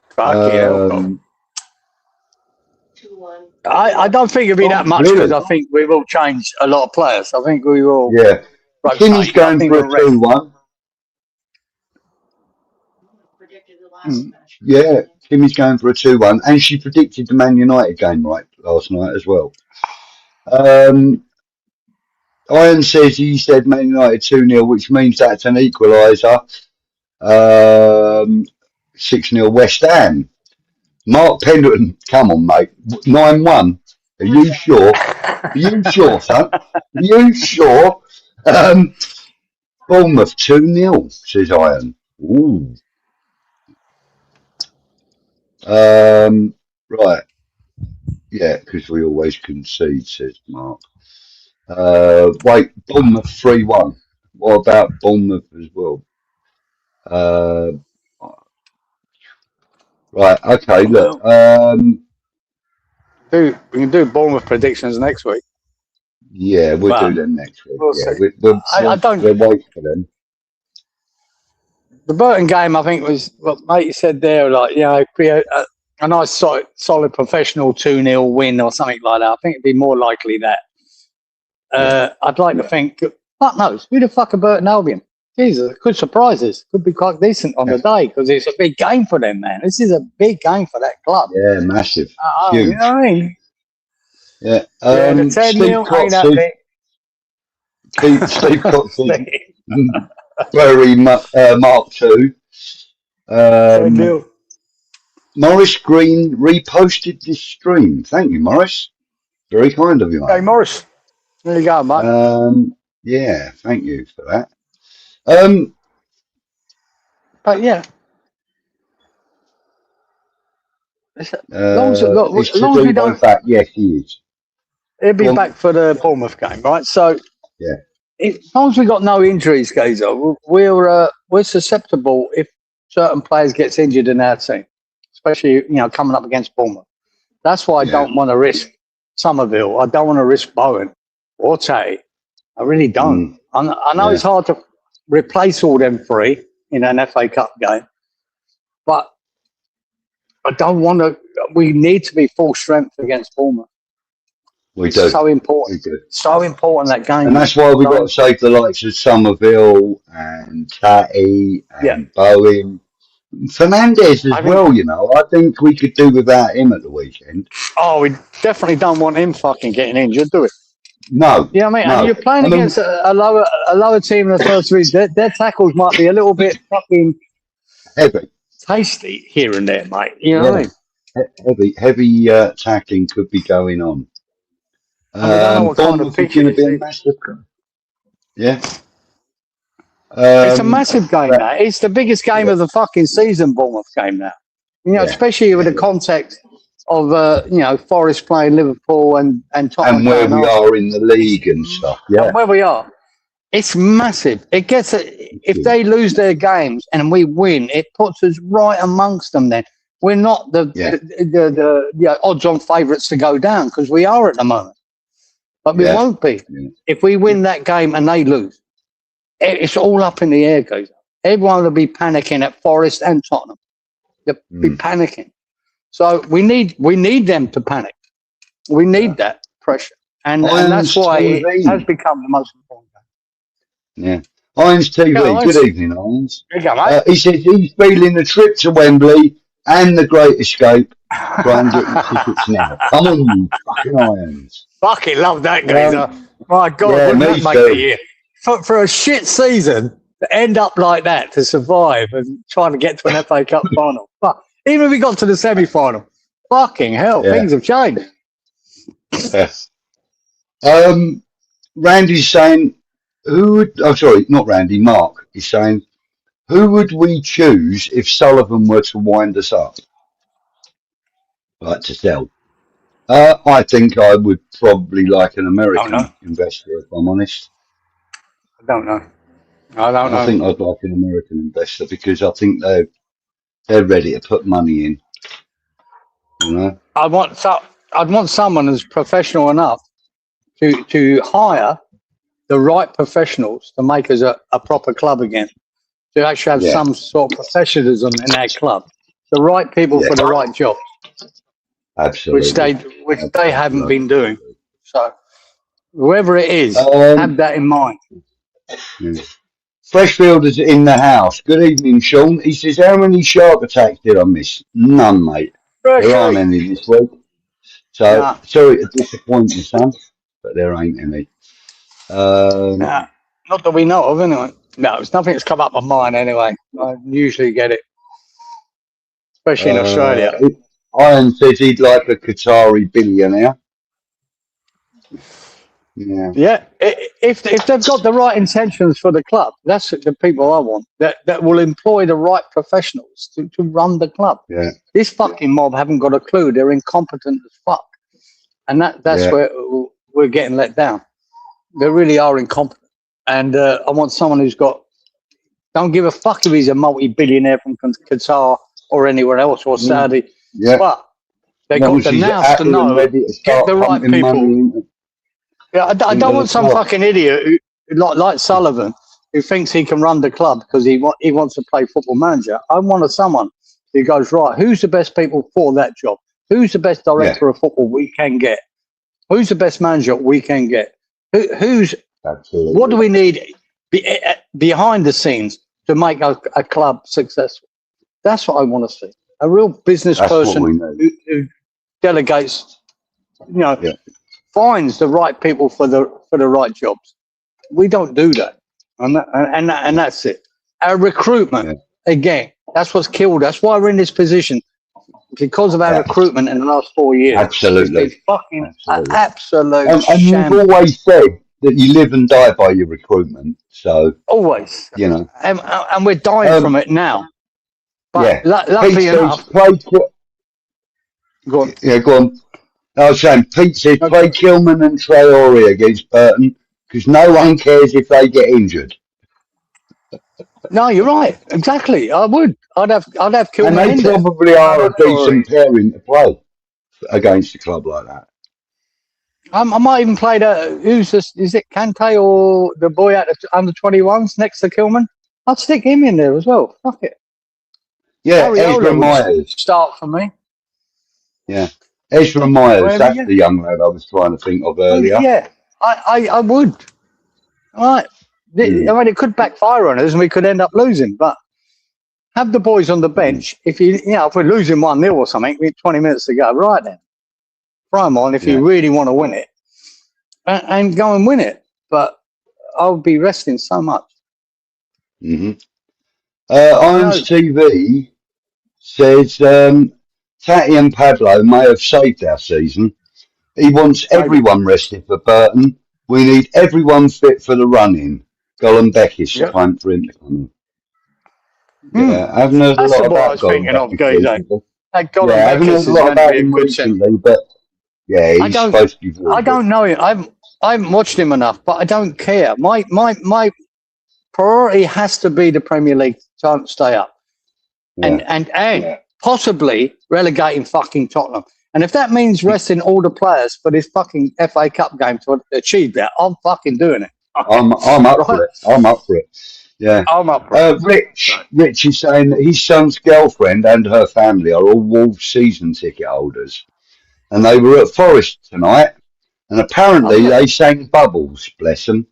Fuck yeah. I don't think it'll be that much because I think we will change a lot of players. I think we will. Yeah. Kimmy's going for a 2-1. Yeah, Kimmy's going for a 2-1, and she predicted the Man United game right last night as well. Iron says he said Man United 2-0, which means that's an equaliser. 6-0 West Ham. Mark Pendleton, come on, mate. 9-1. Are you sure? Are you sure, son? Are you sure? Bournemouth 2-0, says Iron. Ooh. Right. Yeah, because we always concede, says Mark. Wait, Bournemouth 3-1. What about Bournemouth as well? Right, okay, look. We can do Bournemouth predictions next week. Yeah, we'll do them next week. We'll we'll wait for them. The Burton game, I think, was what mate said there, like, be a nice solid professional 2-0 win or something like that. I think it'd be more likely that. I'd like to think, fuck knows, who the fuck are Burton Albion? Jesus, good surprises. Could be quite decent on the day because it's a big game for them, man. This is a big game for that club. Yeah, massive. Huge. You know what I mean? Yeah. The 10-0 ain't that big. Steve Coxey. Very Mark II. Morris Green reposted this stream. Thank you, Morris. Very kind of you, mate. Hey, Morris. There you go, mate. Yeah, thank you for that. But yeah, as Is long as we don't, Tadebo back? Yes, he is. he'll be back for the Bournemouth game, right? So Yeah. as long as we got no injuries, Gazer, we're susceptible if certain players gets injured in our team, especially coming up against Bournemouth. That's why I don't want to risk 𝘁𝗵𝗲. I don't want to risk Bowen or Tay. I really don't. I know it's hard to replace all them three in an FA Cup game, but I don't want to. We need to be full strength against Bournemouth. We It's do. so important. We do. So important, that game. And that's why we've got to save the likes of 𝘁𝗵𝗲 and Tatty and Bowen. Fernandez as well, I think we could do without him at the weekend. Oh, we definitely don't want him fucking getting injured, do we? No. Yeah, mate. No. And you're playing against a lower team in the first three. Their tackles might be a little bit fucking heavy, tasty here and there, mate. You know what I mean? Heavy tackling could be going on. And we don't know what kind of pitch it is. Yeah. It's a massive game now. It's the biggest game of the fucking season, Bournemouth game now. Especially with the context of Forest playing Liverpool and Tottenham. And where we are in the league and stuff. Yeah. And where we are. It's massive. It gets if they lose their games and we win, it puts us right amongst them then. We're not the odds-on favourites to go down, because we are at the moment. But we won't be. Yeah. If we win that game and they lose, it's all up in the air, guys. Everyone will be panicking at Forest and Tottenham. They'll be panicking. So we need them to panic. We need that pressure. And that's why it has become the most important game. Yeah. Irons TV, good evening, Irons. There you go, mate. He says he's feeling the trip to Wembley and the Great Escape. Brian, getting tickets now. Come on, you fucking Irons. Fucking love that, Gazer. My God, wouldn't that make the year? For a shit season to end up like that, to survive and trying to get to an FA Cup final. But even if we got to the semi-final, fucking hell, things have changed. Yes. Randy's saying, not Randy, Mark is saying, who would we choose if Sullivan were to wind us up? Like to sell? I think I would probably like an American investor, if I'm honest. I don't know. I think I'd like an American investor because I think they're ready to put money in. I'd want someone who's professional enough to hire the right professionals to make us a proper club again. To actually have some sort of professionalism in our club. The right people for the right jobs. Absolutely. Which they haven't been doing. So whoever it is, have that in mind. Freshfield is in the house. Good evening, Sean. He says, how many shark attacks did I miss? None, mate. There aren't any this week. So, sorry to disappoint you, son, but there ain't any. Not that we know of, anyway. No, it's nothing that's come up on mine, anyway. I usually get it. Especially in Australia. Iron says he'd like a Qatari billionaire. Yeah. If they've got the right intentions for the club, that's the people I want. That will employ the right professionals to run the club. Yeah. This fucking mob haven't got a clue. They're incompetent as fuck, and that's where we're getting let down. They really are incompetent. And I want someone who's don't give a fuck if he's a multi-billionaire from Qatar or anywhere else or Saudi. Yeah. But they got the nous to know, get the right people. Yeah, I don't want some fucking idiot who, like Sullivan, who thinks he can run the club because he wants to play Football Manager. I want someone who goes, right, who's the best people for that job? Who's the best director of football we can get? Who's the best manager we can get? Absolutely. What do we need behind the scenes to make a club successful? That's what I want to see. A real business person who delegates, finds the right people for the right jobs. We don't do that, and that's it. Our recruitment again. That's what's killed us. Why we're in this position, because of our recruitment in the last 4 years. Absolutely. It's fucking absolute. And you've always said that you live and die by your recruitment. So always, you know, and we're dying from it now. But luckily Pete enough, go on. Yeah, go on. I was saying, Pete said play 𝘄𝗵𝗲 and 𝗕𝗦𝗔𝗂𝗧 against Burton because no one cares if they get injured. No, you're right. Exactly. I would. I'd have 𝘄𝗵𝗲 And they in there. probably are a decent pairing to play against a club like that. I might even play who's this? Is it Kante or the boy at the under 21s next to 𝘄𝗵𝗲? I'd stick him in there as well. Fuck it. Yeah, 𝘁𝗵𝗵 start for me. Yeah, 𝘁𝗵𝗵. That's the young lad I was trying to think of earlier. Yeah, I would. Right. I mean, it could backfire on us and we could end up losing, but have the boys on the bench. If if we're losing 1-0 or something, we have 20 minutes to go. Right then, throw them on if you really want to win it, and go and win it. But I'll be resting so much. Irons TV says 𝘁𝗵𝗲 may have saved our season. He wants everyone rested for Burton. We need everyone fit for the run-in. 𝘁𝗵𝗛 time for him to come in. Yeah, I haven't heard a lot about 𝘁𝗵𝗛. I haven't heard a lot about him recently, but yeah, he's supposed to be. I don't know him. I haven't watched him enough, but I don't care. My priority has to be the Premier League to stay up, and possibly relegating fucking Tottenham. And if that means resting all the players for this fucking FA Cup game to achieve that, I'm fucking doing it. I'm up for it. I'm up for it. Yeah. I'm up for it. Rich is saying that his son's girlfriend and her family are all Wolves season ticket holders. And they were at Forest tonight. And apparently they sang Bubbles, bless them.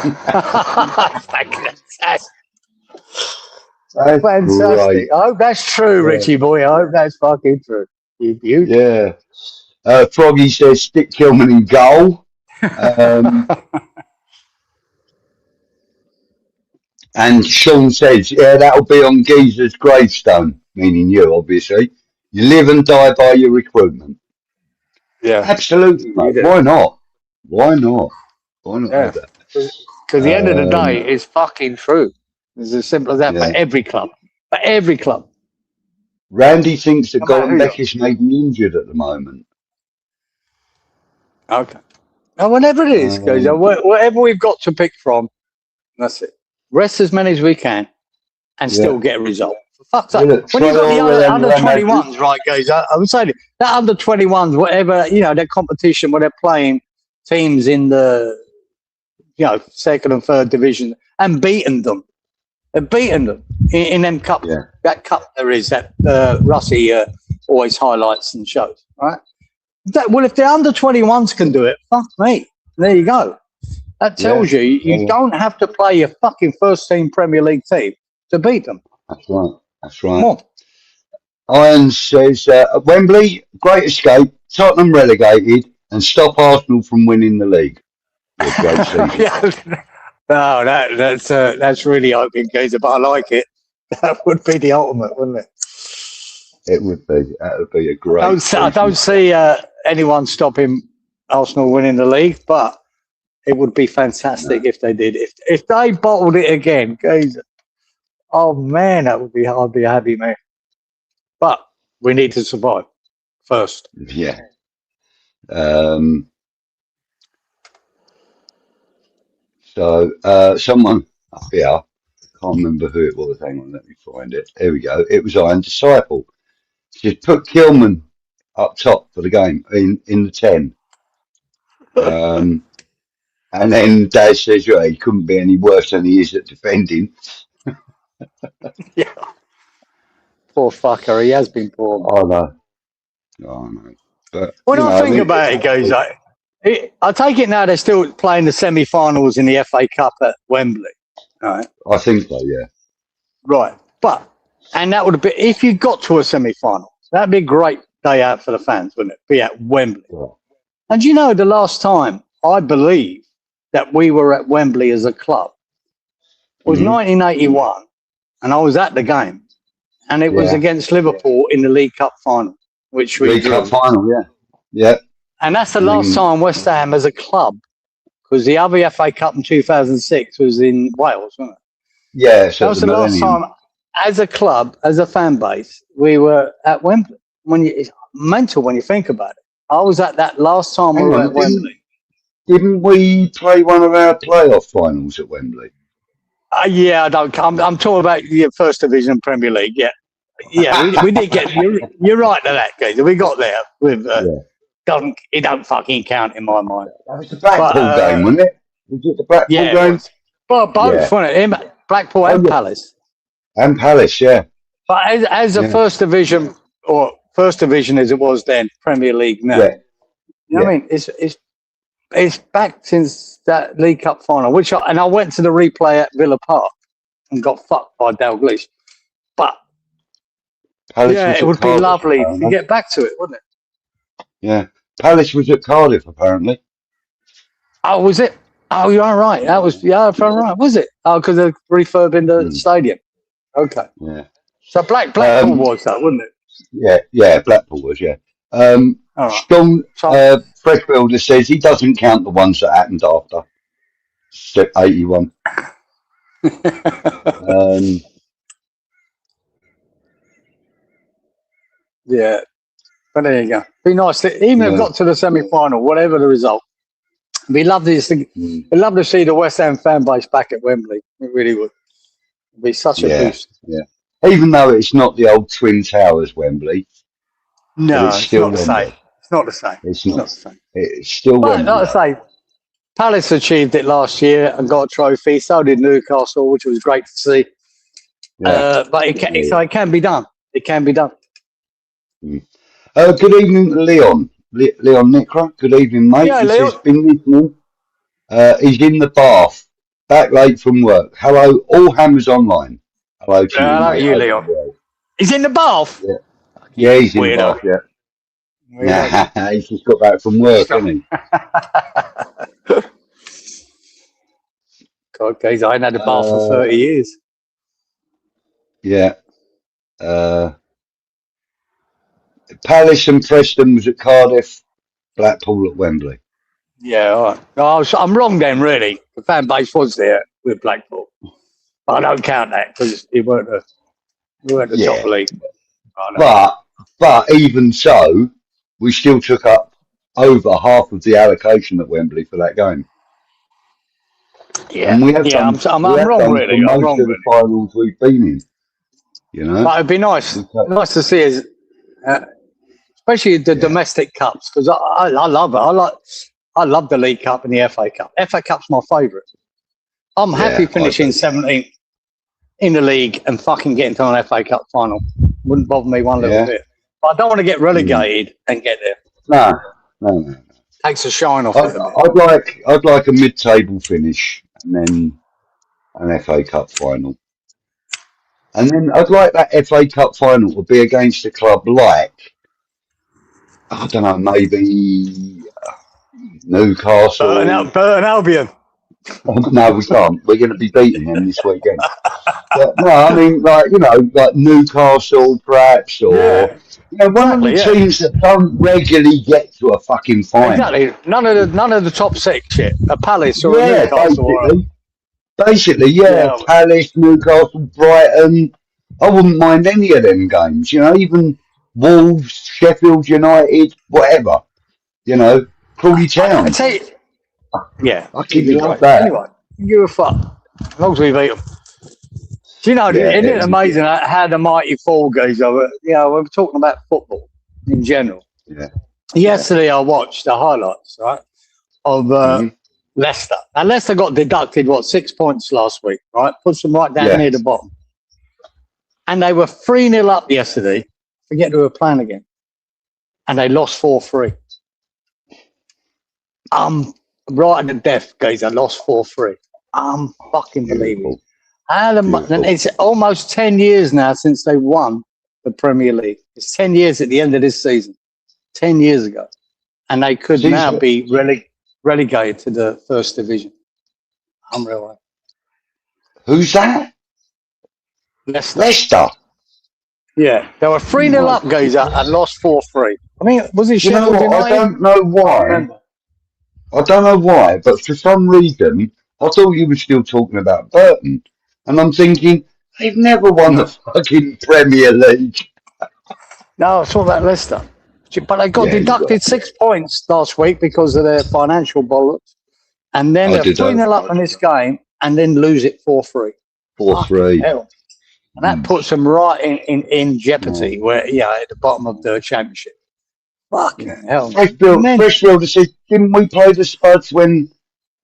That's fantastic. Great. I hope that's true, Richie boy. I hope that's fucking true. You beauty. Yeah. Froggy says stick 𝘄𝗵𝗲 in goal. And Sean says, that'll be on Geezer's gravestone, meaning you, obviously. You live and die by your recruitment. Yeah. Absolutely, mate. Why not? Why not? Why not have that? Because the end of the day, it's fucking true. It's as simple as that for every club. For every club. Randy thinks that 𝘁𝗵𝗛 may be injured at the moment. Okay. Now, whatever it is, guys, whatever we've got to pick from, that's it. Rest as many as we can and still get a result. For fuck's sake. When you've got the under 21s, right, guys, I would say that under 21s, whatever, their competition, where they're playing teams in the, second and third division and beaten them. They've beaten them in them cup. Yeah. That cup there is that Russie always highlights and shows, right? Well, if the under 21s can do it, fuck me. There you go. That tells you don't have to play your fucking first team Premier League team to beat them. That's right. That's right. Irons says at Wembley, great escape, Tottenham relegated, and stop Arsenal from winning the league. Great season. No, that's really hoping, Geezer, but I like it. That would be the ultimate, wouldn't it? It would be. That would be a great. I don't see anyone stopping Arsenal winning the league, but it would be fantastic if they did. If they bottled it again, Geezer, oh man, that would be hard to be happy, man. But we need to survive first. Yeah. So someone up here, I can't remember who it was. Hang on, let me find it. There we go. It was Iron Disciple. She put 𝘄𝗵𝗲 up top for the game in the 10. And then Dad says, he couldn't be any worse than he is at defending. Yeah. Poor fucker. He has been poor. I know. But when I think about it, goes like, I take it now they're still playing the semi-finals in the FA Cup at Wembley. Right. I think so, yeah. Right. And that would have been, if you got to a semi-final, that'd be a great day out for the fans, wouldn't it? Be at Wembley. Yeah. And the last time, I believe, that we were at Wembley as a club was 1981. And I was at the game. And it was against Liverpool in the League Cup final, which we League Cup final, yeah. And that's the last time West Ham as a club because the other FA Cup in 2006 was in Wales, wasn't it? Yeah, so That was the last time, as a club, as a fan base, we were at Wembley. It's mental when you think about it. I was at that last time we were at Wembley. Didn't we play one of our playoff finals at Wembley? Yeah, I'm talking about the First Division Premier League. Yeah, we did get. You're right to that, guys. We got there with. It don't fucking count in my mind. That was the Blackpool game, wasn't it? Was it the Blackpool game? Well, both, wasn't it? Blackpool and Palace. And Palace, yeah. But as a First Division, or First Division as it was then, Premier League now. Yeah. You know what I mean? It's back since that League Cup final, and I went to the replay at Villa Park and got fucked by Dalglish. But Palace it would be lovely to get back to it, wouldn't it? Yeah. Palace was at Cardiff, apparently. Oh, was it? Oh, you're right. That was, right. Was it? Oh, because they're refurbing the stadium. Okay. Yeah. So Blackpool was that, wasn't it? Yeah, Blackpool was, yeah. Fred Builder says he doesn't count the ones that happened after 81. Yeah. But there you go. Be nice to, even if it got to the semi-final, whatever the result. It'd be lovely to see the West Ham fan base back at Wembley. It really would. It'd be such a boost. Yeah. Even though it's not the old Twin Towers Wembley. No, it's not the same. It's not the same. It's not the same. It's still Wembley. Like I say, Palace achieved it last year and got a trophy. So did Newcastle, which was great to see. Yeah. But it can be done. It can be done. Good evening to Leon. Leon Nickra. Good evening, mate. Yeah, he Leon. says, been listening. He's in the bath. Back late from work. Hello, all hammers online. Hello to you, hello, mate. you, Leon. He's in the bath? Yeah, he's in Weirdo. the bath, yeah. He's just got back from work, hasn't he? God, guys, I ain't had a bath for 30 years. Yeah. Palace and Preston was at Cardiff, Blackpool at Wembley. Yeah, all right. I'm wrong then, really. The fan base was there with Blackpool. But I don't count that because he weren't the top league. But even so, we still took up over half of the allocation at Wembley for that game. Yeah, and we have I'm wrong, really. I'm wrong with the finals we've been in. You know, but it'd be nice to see us, especially the domestic cups, because I love it. I love the League Cup and the FA Cup. FA Cup's my favourite. I'm happy finishing 17th in the league and fucking getting to an FA Cup final. Wouldn't bother me one little bit. But I don't want to get relegated and get there. No. Takes the shine off it a bit. I'd like a mid-table finish and then an FA Cup final. And then I'd like that FA Cup final to be against a club like, I don't know, maybe Newcastle. Burton Albion. No, we can't. We're going to be beating them this weekend. But, no, I mean, like Newcastle, perhaps, or one of the teams that don't regularly get to a fucking final. Exactly. None of the top six shit. A Palace or a Newcastle. Basically, Palace, Newcastle, Brighton. I wouldn't mind any of them games. Even Wolves, Sheffield United, whatever. Crawley Town. I'd say. Yeah, I keep it like that. Anyway, give a fuck. As long as we beat them. Do you know, isn't it amazing how the mighty fall goes over? We're talking about football in general. Yeah. Yesterday I watched the highlights, right, of Leicester. And Leicester got deducted, 6 points last week, right? Puts them right down near the bottom. And they were 3-0 up yesterday. Forget who were playing again. And they lost 4-3. Right to death, guys. I lost 4-3. Fucking believable. And it's almost 10 years now since they won the Premier League. It's 10 years at the end of this season. 10 years ago. And they could now be relegated to the First Division. Unreal. Who's that? Leicester. Yeah. They were 3-0 up, guys, and lost 4-3. I mean, was it Sheffield United? I don't know why. I don't know why, but for some reason, I thought you were still talking about Burton. And I'm thinking, they've never won the fucking Premier League. No, I saw that Leicester. But they got deducted 6 points last week because of their financial bollocks. And then they're 3-0 up in this game and then lose it 4-3. 4-3. And that puts them right in jeopardy, where, at the bottom of the championship. Fucking hell. Freshfield said, didn't we play the Spuds when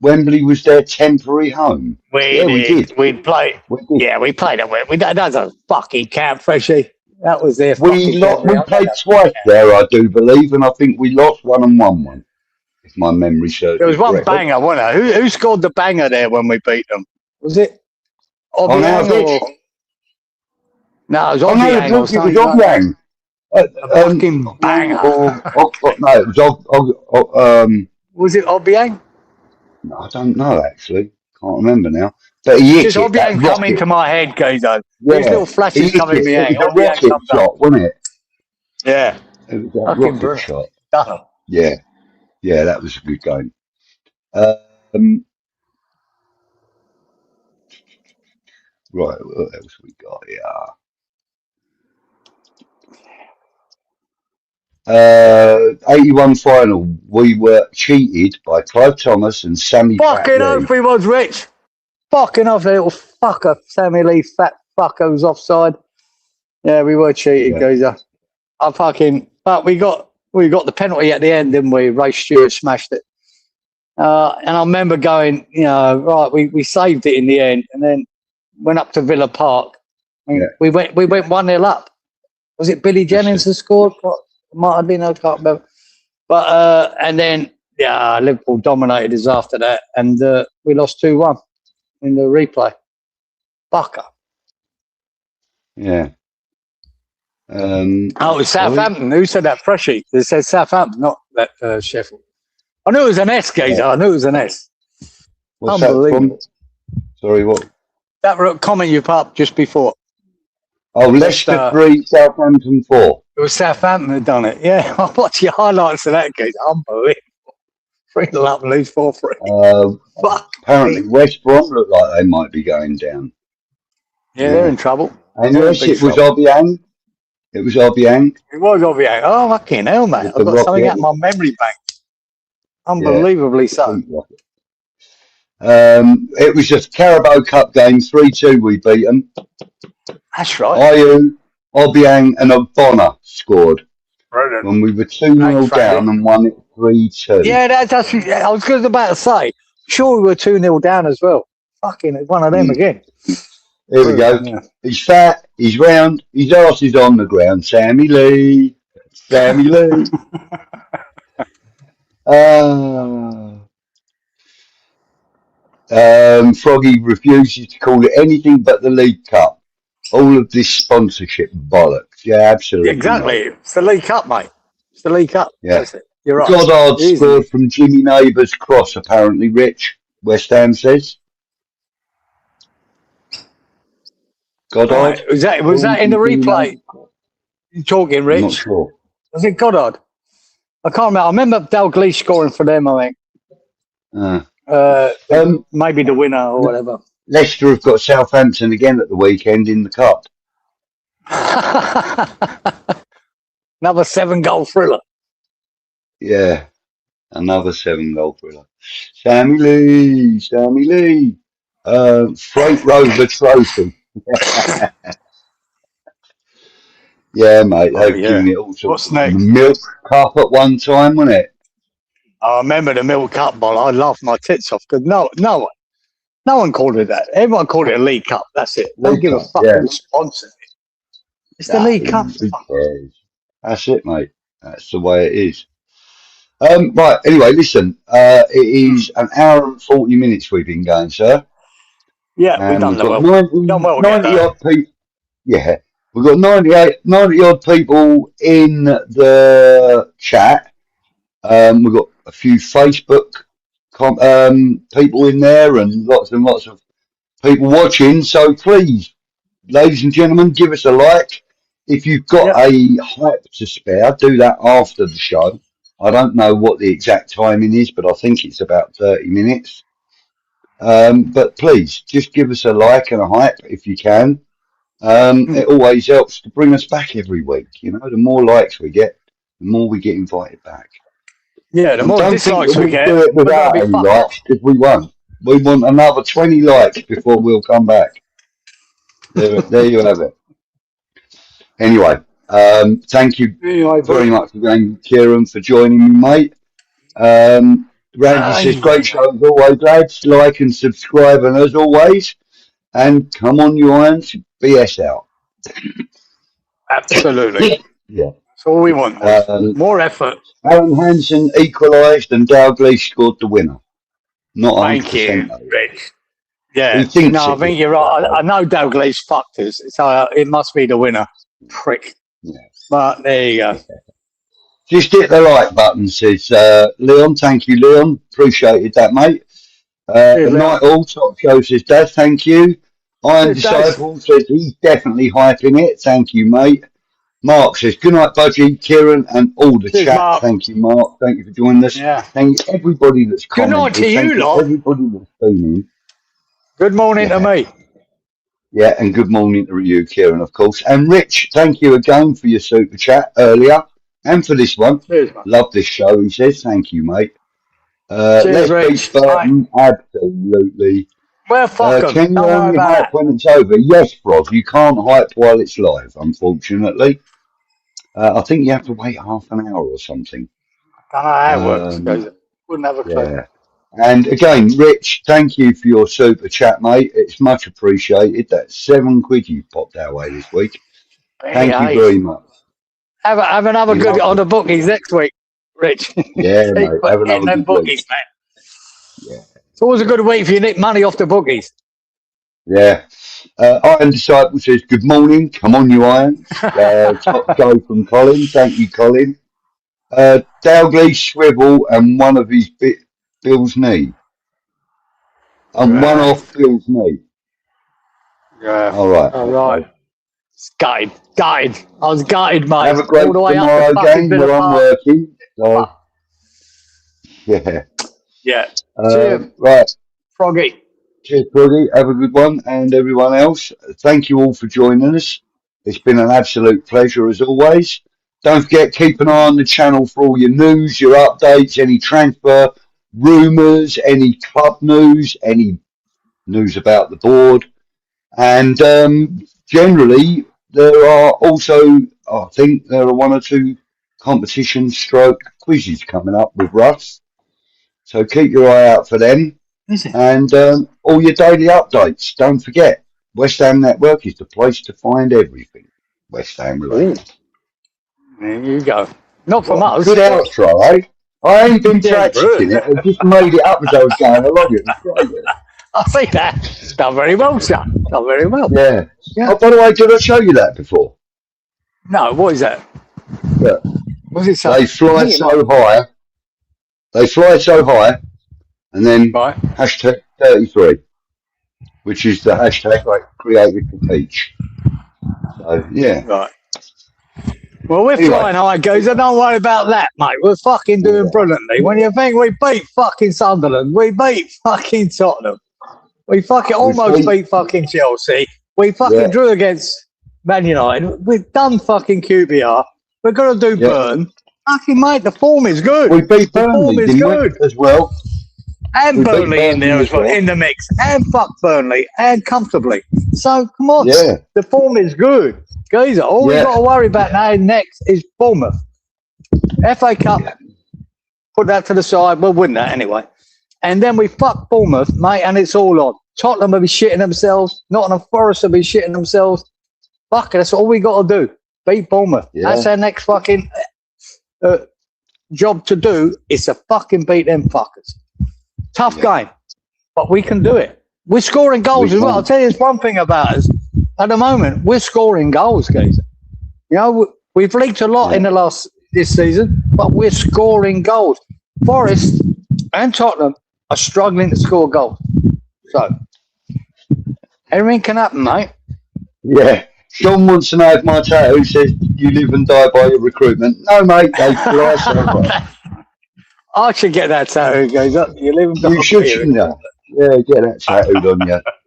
Wembley was their temporary home? We did. We played. Yeah, we played it. That doesn't fucking count, Freshie. That was their we played twice there, I do believe, and I think we lost one and won one, if my memory serves. There was one banger, wasn't there? Who scored the banger there when we beat them? Was it Obiang? No, it was Obiang. It was Obiang. Fucking banger. No, it was was it Obiang? No, I don't know actually. Can't remember now. But he just Obiang come into my head, Gezo. Yeah. These little flashes come in my head. It was a rocket shot, wasn't it? Yeah. It was a rocket shot. Yeah. Yeah, that was a good game. Right, what else we got here? 81 final. We were cheated by Clive Thomas and Sammy. Fucking oath we was, Rich. Fucking off, the little fucker. Sammy Lee, fat fucker, was offside. Yeah, we were cheated, Geezer. But we got the penalty at the end, didn't we? Ray Stewart smashed it. And I remember going, right, we saved it in the end, and then went up to Villa Park. We went 1-0 up. Was it Billy Jennings who scored? Might have been, I can't remember. But and then Liverpool dominated us after that, and we lost 2-1 in the replay. Fucker. Yeah. It was Southampton. Who said that? Freshie. It said Southampton, not that Sheffield. I knew it was an S, Geezer. I knew it was an S. What's unbelievable. That from? Sorry, what? That comment you put up just before. Oh, Leicester 3, Southampton 4. It was Southampton that done it. Yeah, I watched your highlights of that, Geezer. Unbelievable. 3-0 up and lose 4-3. Apparently, West Brom look like they might be going down. Yeah, they're in trouble. And yes, it was Obiang. It was Obiang. It was Obiang. Oh, fucking hell, mate. I've got something out of my memory bank. Unbelievably so. It was just Carabao Cup game, 3-2 we beat them. That's right. Ayew, Obiang and Obona scored. Brilliant. When we were 2-0 down and won it 3-2. Yeah, that's actually, I was just about to say, sure we were 2-0 down as well. Fucking one of them again. Here we go. Yeah. He's fat, he's round, his arse is on the ground. Sammy Lee. Sammy Lee. Froggy refuses to call it anything but the League Cup. All of this sponsorship bollocks. Yeah, absolutely. Exactly. Mate. It's the League Cup, mate. It's the League Cup. Yeah. That's it. You're right. Goddard scored from 𝘁𝗵𝗲 cross, apparently, Rich. West Ham says. Goddard. Right. Was that in the replay? You're talking, Rich? I'm not sure. Was it Goddard? I can't remember. I remember Dalglish scoring for them, I think. Maybe the winner or whatever. Leicester have got Southampton again at the weekend in the cup. Another 7-goal thriller. Yeah, another 7-goal thriller. Sammy Lee. Freight Rover Trophy. Yeah, mate. They've given it all sorts. What's next? The Milk Cup at one time, wasn't it? I remember the Milk Cup ball. I laughed my tits off because no one called it that. Everyone called it a League Cup. That's it. Don't give a fuck who sponsors it. It's the League Cup. That's it, mate. That's the way it is. Right. Anyway, listen. It is an hour and 40 minutes we've been going, sir. Yeah, we've done well. 90 odd people. Yeah, we've got 90 odd people in the chat. We've got a few Facebook people in there and lots of people watching. So please, ladies and gentlemen, give us a like. If you've got a hype to spare, do that after the show. I don't know what the exact timing is, but I think it's about 30 minutes. But please, just give us a like and a hype if you can. It always helps to bring us back every week. You know, the more likes we get, the more we get invited back. Yeah, the more dislikes we get, do it without any likes, because we won't. We want another 20 likes before we'll come back. There you have it. Anyway, thank you very much again, Kieran, for joining me, mate. Randy says, great show as always, lads. Like and subscribe, and as always, and come on, you irons, BS out. Absolutely. Yeah. That's all we want. More effort. Alan Hansen equalised, and Dalglish scored the winner. Not 100%. Thank you, Rich. Yeah, I think you're right. I know Dalglish fucked us, so it must be the winner. Prick. Yeah. But there you go. Just hit the like button, says Leon. Thank you, Leon. Appreciated that, mate. Good night, all. Top Show says, Dad, thank you. Iron Disciple says he's definitely hyping it. Thank you, mate. Mark says, good night, Budgie, Kieran, and all the chat. Mark. Thank you, Mark. Thank you for joining us. Yeah. Thank you, everybody that's commented. Good night to you, lot. Everybody that's been in. Good morning to me. Yeah, and good morning to you, Kieran, of course. And Rich, thank you again for your super chat earlier and for this one. Cheers, love this show, he says. Thank you, mate. Cheers, Rich. Burton, absolutely. Well, fuck 'em. Can you only hype when it's over? Yes, bro. You can't hype while it's live, unfortunately. I think you have to wait half an hour or something. I don't know how it works. Wouldn't have a clue. Yeah. And again, Rich, thank you for your super chat, mate. It's much appreciated. That's £7 you popped our way this week. Thank you very much. Have another good on the bookies next week, Rich. Yeah, mate. Have another good bookies, week. man. Yeah. It's always a good week for you to nick money off the bookies. Yeah. Iron Disciple says, good morning. Come on, you Irons. Top go from Colin. Thank you, Colin. Dalglish swivel and one of his Bill's knee. And one off Bill's knee. Yeah. All right. All right. Gutted. I was gutted, mate. Have a great tomorrow game where I'm working. So, yeah. Yeah. Right. Froggy. Cheers, Froggy. Have a good one. And everyone else, thank you all for joining us. It's been an absolute pleasure as always. Don't forget, keep an eye on the channel for all your news, your updates, any transfer rumours, any club news, any news about the board. And generally, there are also, I think there are 1 or 2 competition stroke quizzes coming up with Russ. So keep your eye out for them. And all your daily updates. Don't forget, West Ham Network is the place to find everything West Ham related. There you go. Not from us. Good outro, eh? I ain't been practicing it. I just made it up as I was going along it. I see that. Done very well, sir. Done very well. Yeah. Oh, by the way, did I show you that before? No, what is that? Yeah. What's it say? They fly so high. They fly so high, and then hashtag 33, which is the hashtag created to teach. So, yeah. Right. Well, we're flying high, guys. Don't worry about that, mate. We're fucking doing brilliantly. When you think we beat fucking Sunderland, we beat fucking Tottenham, we fucking almost beat fucking Chelsea, we fucking drew against Man United, we've done fucking QBR, we're going to do Burn. Fucking mate, the form is good. We beat the Burnley, form is good as well. And Burnley in there as well, in the mix. And fuck Burnley, and comfortably. So, come on. Yeah. The form is good. Geezer, all we've got to worry about now next is Bournemouth. FA Cup, put that to the side. We'll win that anyway. And then we fuck Bournemouth, mate, and it's all on. Tottenham will be shitting themselves. Nottingham Forest will be shitting themselves. Fuck it, that's all we got to do. Beat Bournemouth. Yeah. That's our next fucking job to do, is to fucking beat them fuckers. Tough game, but we can do it. We're scoring goals as well. I'll tell you one thing about us. At the moment, we're scoring goals, guys. You know, we've leaked a lot in this season, but we're scoring goals. Forest and Tottenham are struggling to score goals. So, everything can happen, mate. Yeah. Sean wants to know if my tattoo says you live and die by your recruitment. No, mate, they fly so high. I should get that tattoo, goes up. You live in You should, shouldn't you? Yeah, get that tattooed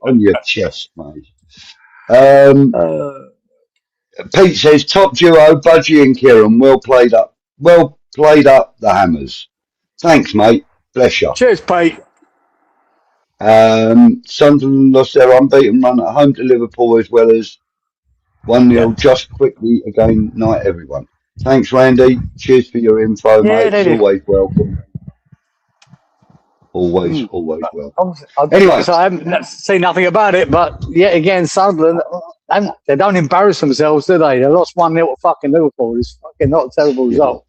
on your chest, mate. Pete says top duo, Budgie and Kieran, well played up the Hammers. Thanks, mate. Bless you. Cheers, Pete. Sunderland lost their unbeaten run at home to Liverpool as well as 1-0 just quickly again. Night, everyone. Thanks, Randy. Cheers for your info, mate. It's always welcome. Always welcome. Anyway, so I haven't seen nothing about it, but yet again, Sunderland, they don't embarrass themselves, do they? They lost 1-0 to fucking Liverpool. It's fucking not a terrible result.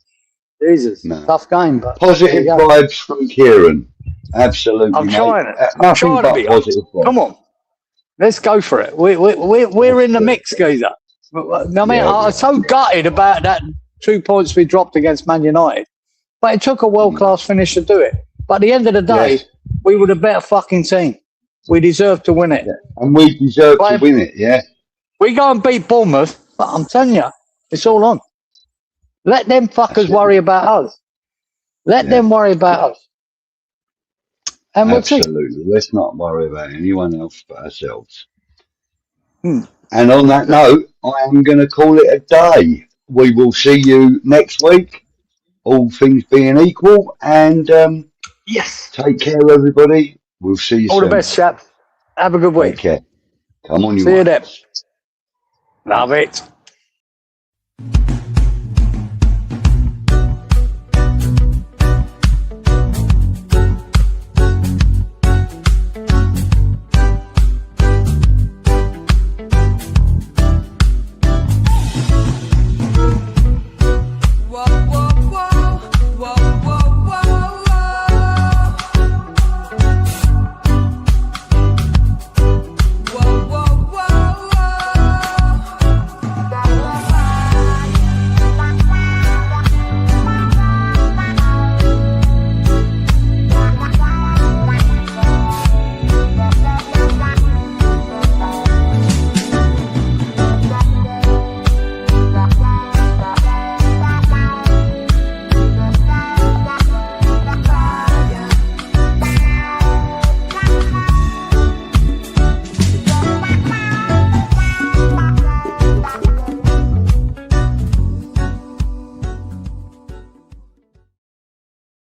Jesus, tough game. But positive vibes from Kieran. Absolutely, I'm mate. trying it. I'm trying to be positive. Come on, let's go for it. We're in the mix, geezer. I mean, I was so gutted about that 2 points we dropped against Man United, but it took a world-class finish to do it. But at the end of the day, we were the better fucking team. We deserved to win it. Yeah. And we deserve to win it, yeah. We go and beat Bournemouth, but I'm telling you, it's all on. Let them fuckers worry about us. Let them worry about us. And we'll see. Absolutely. Let's not worry about anyone else but ourselves. And on that note, I am going to call it a day. We will see you next week, all things being equal. And take care, everybody. We'll see you soon. All the best, chap. Have a good week. Take care. Come on, you See you then. Love it.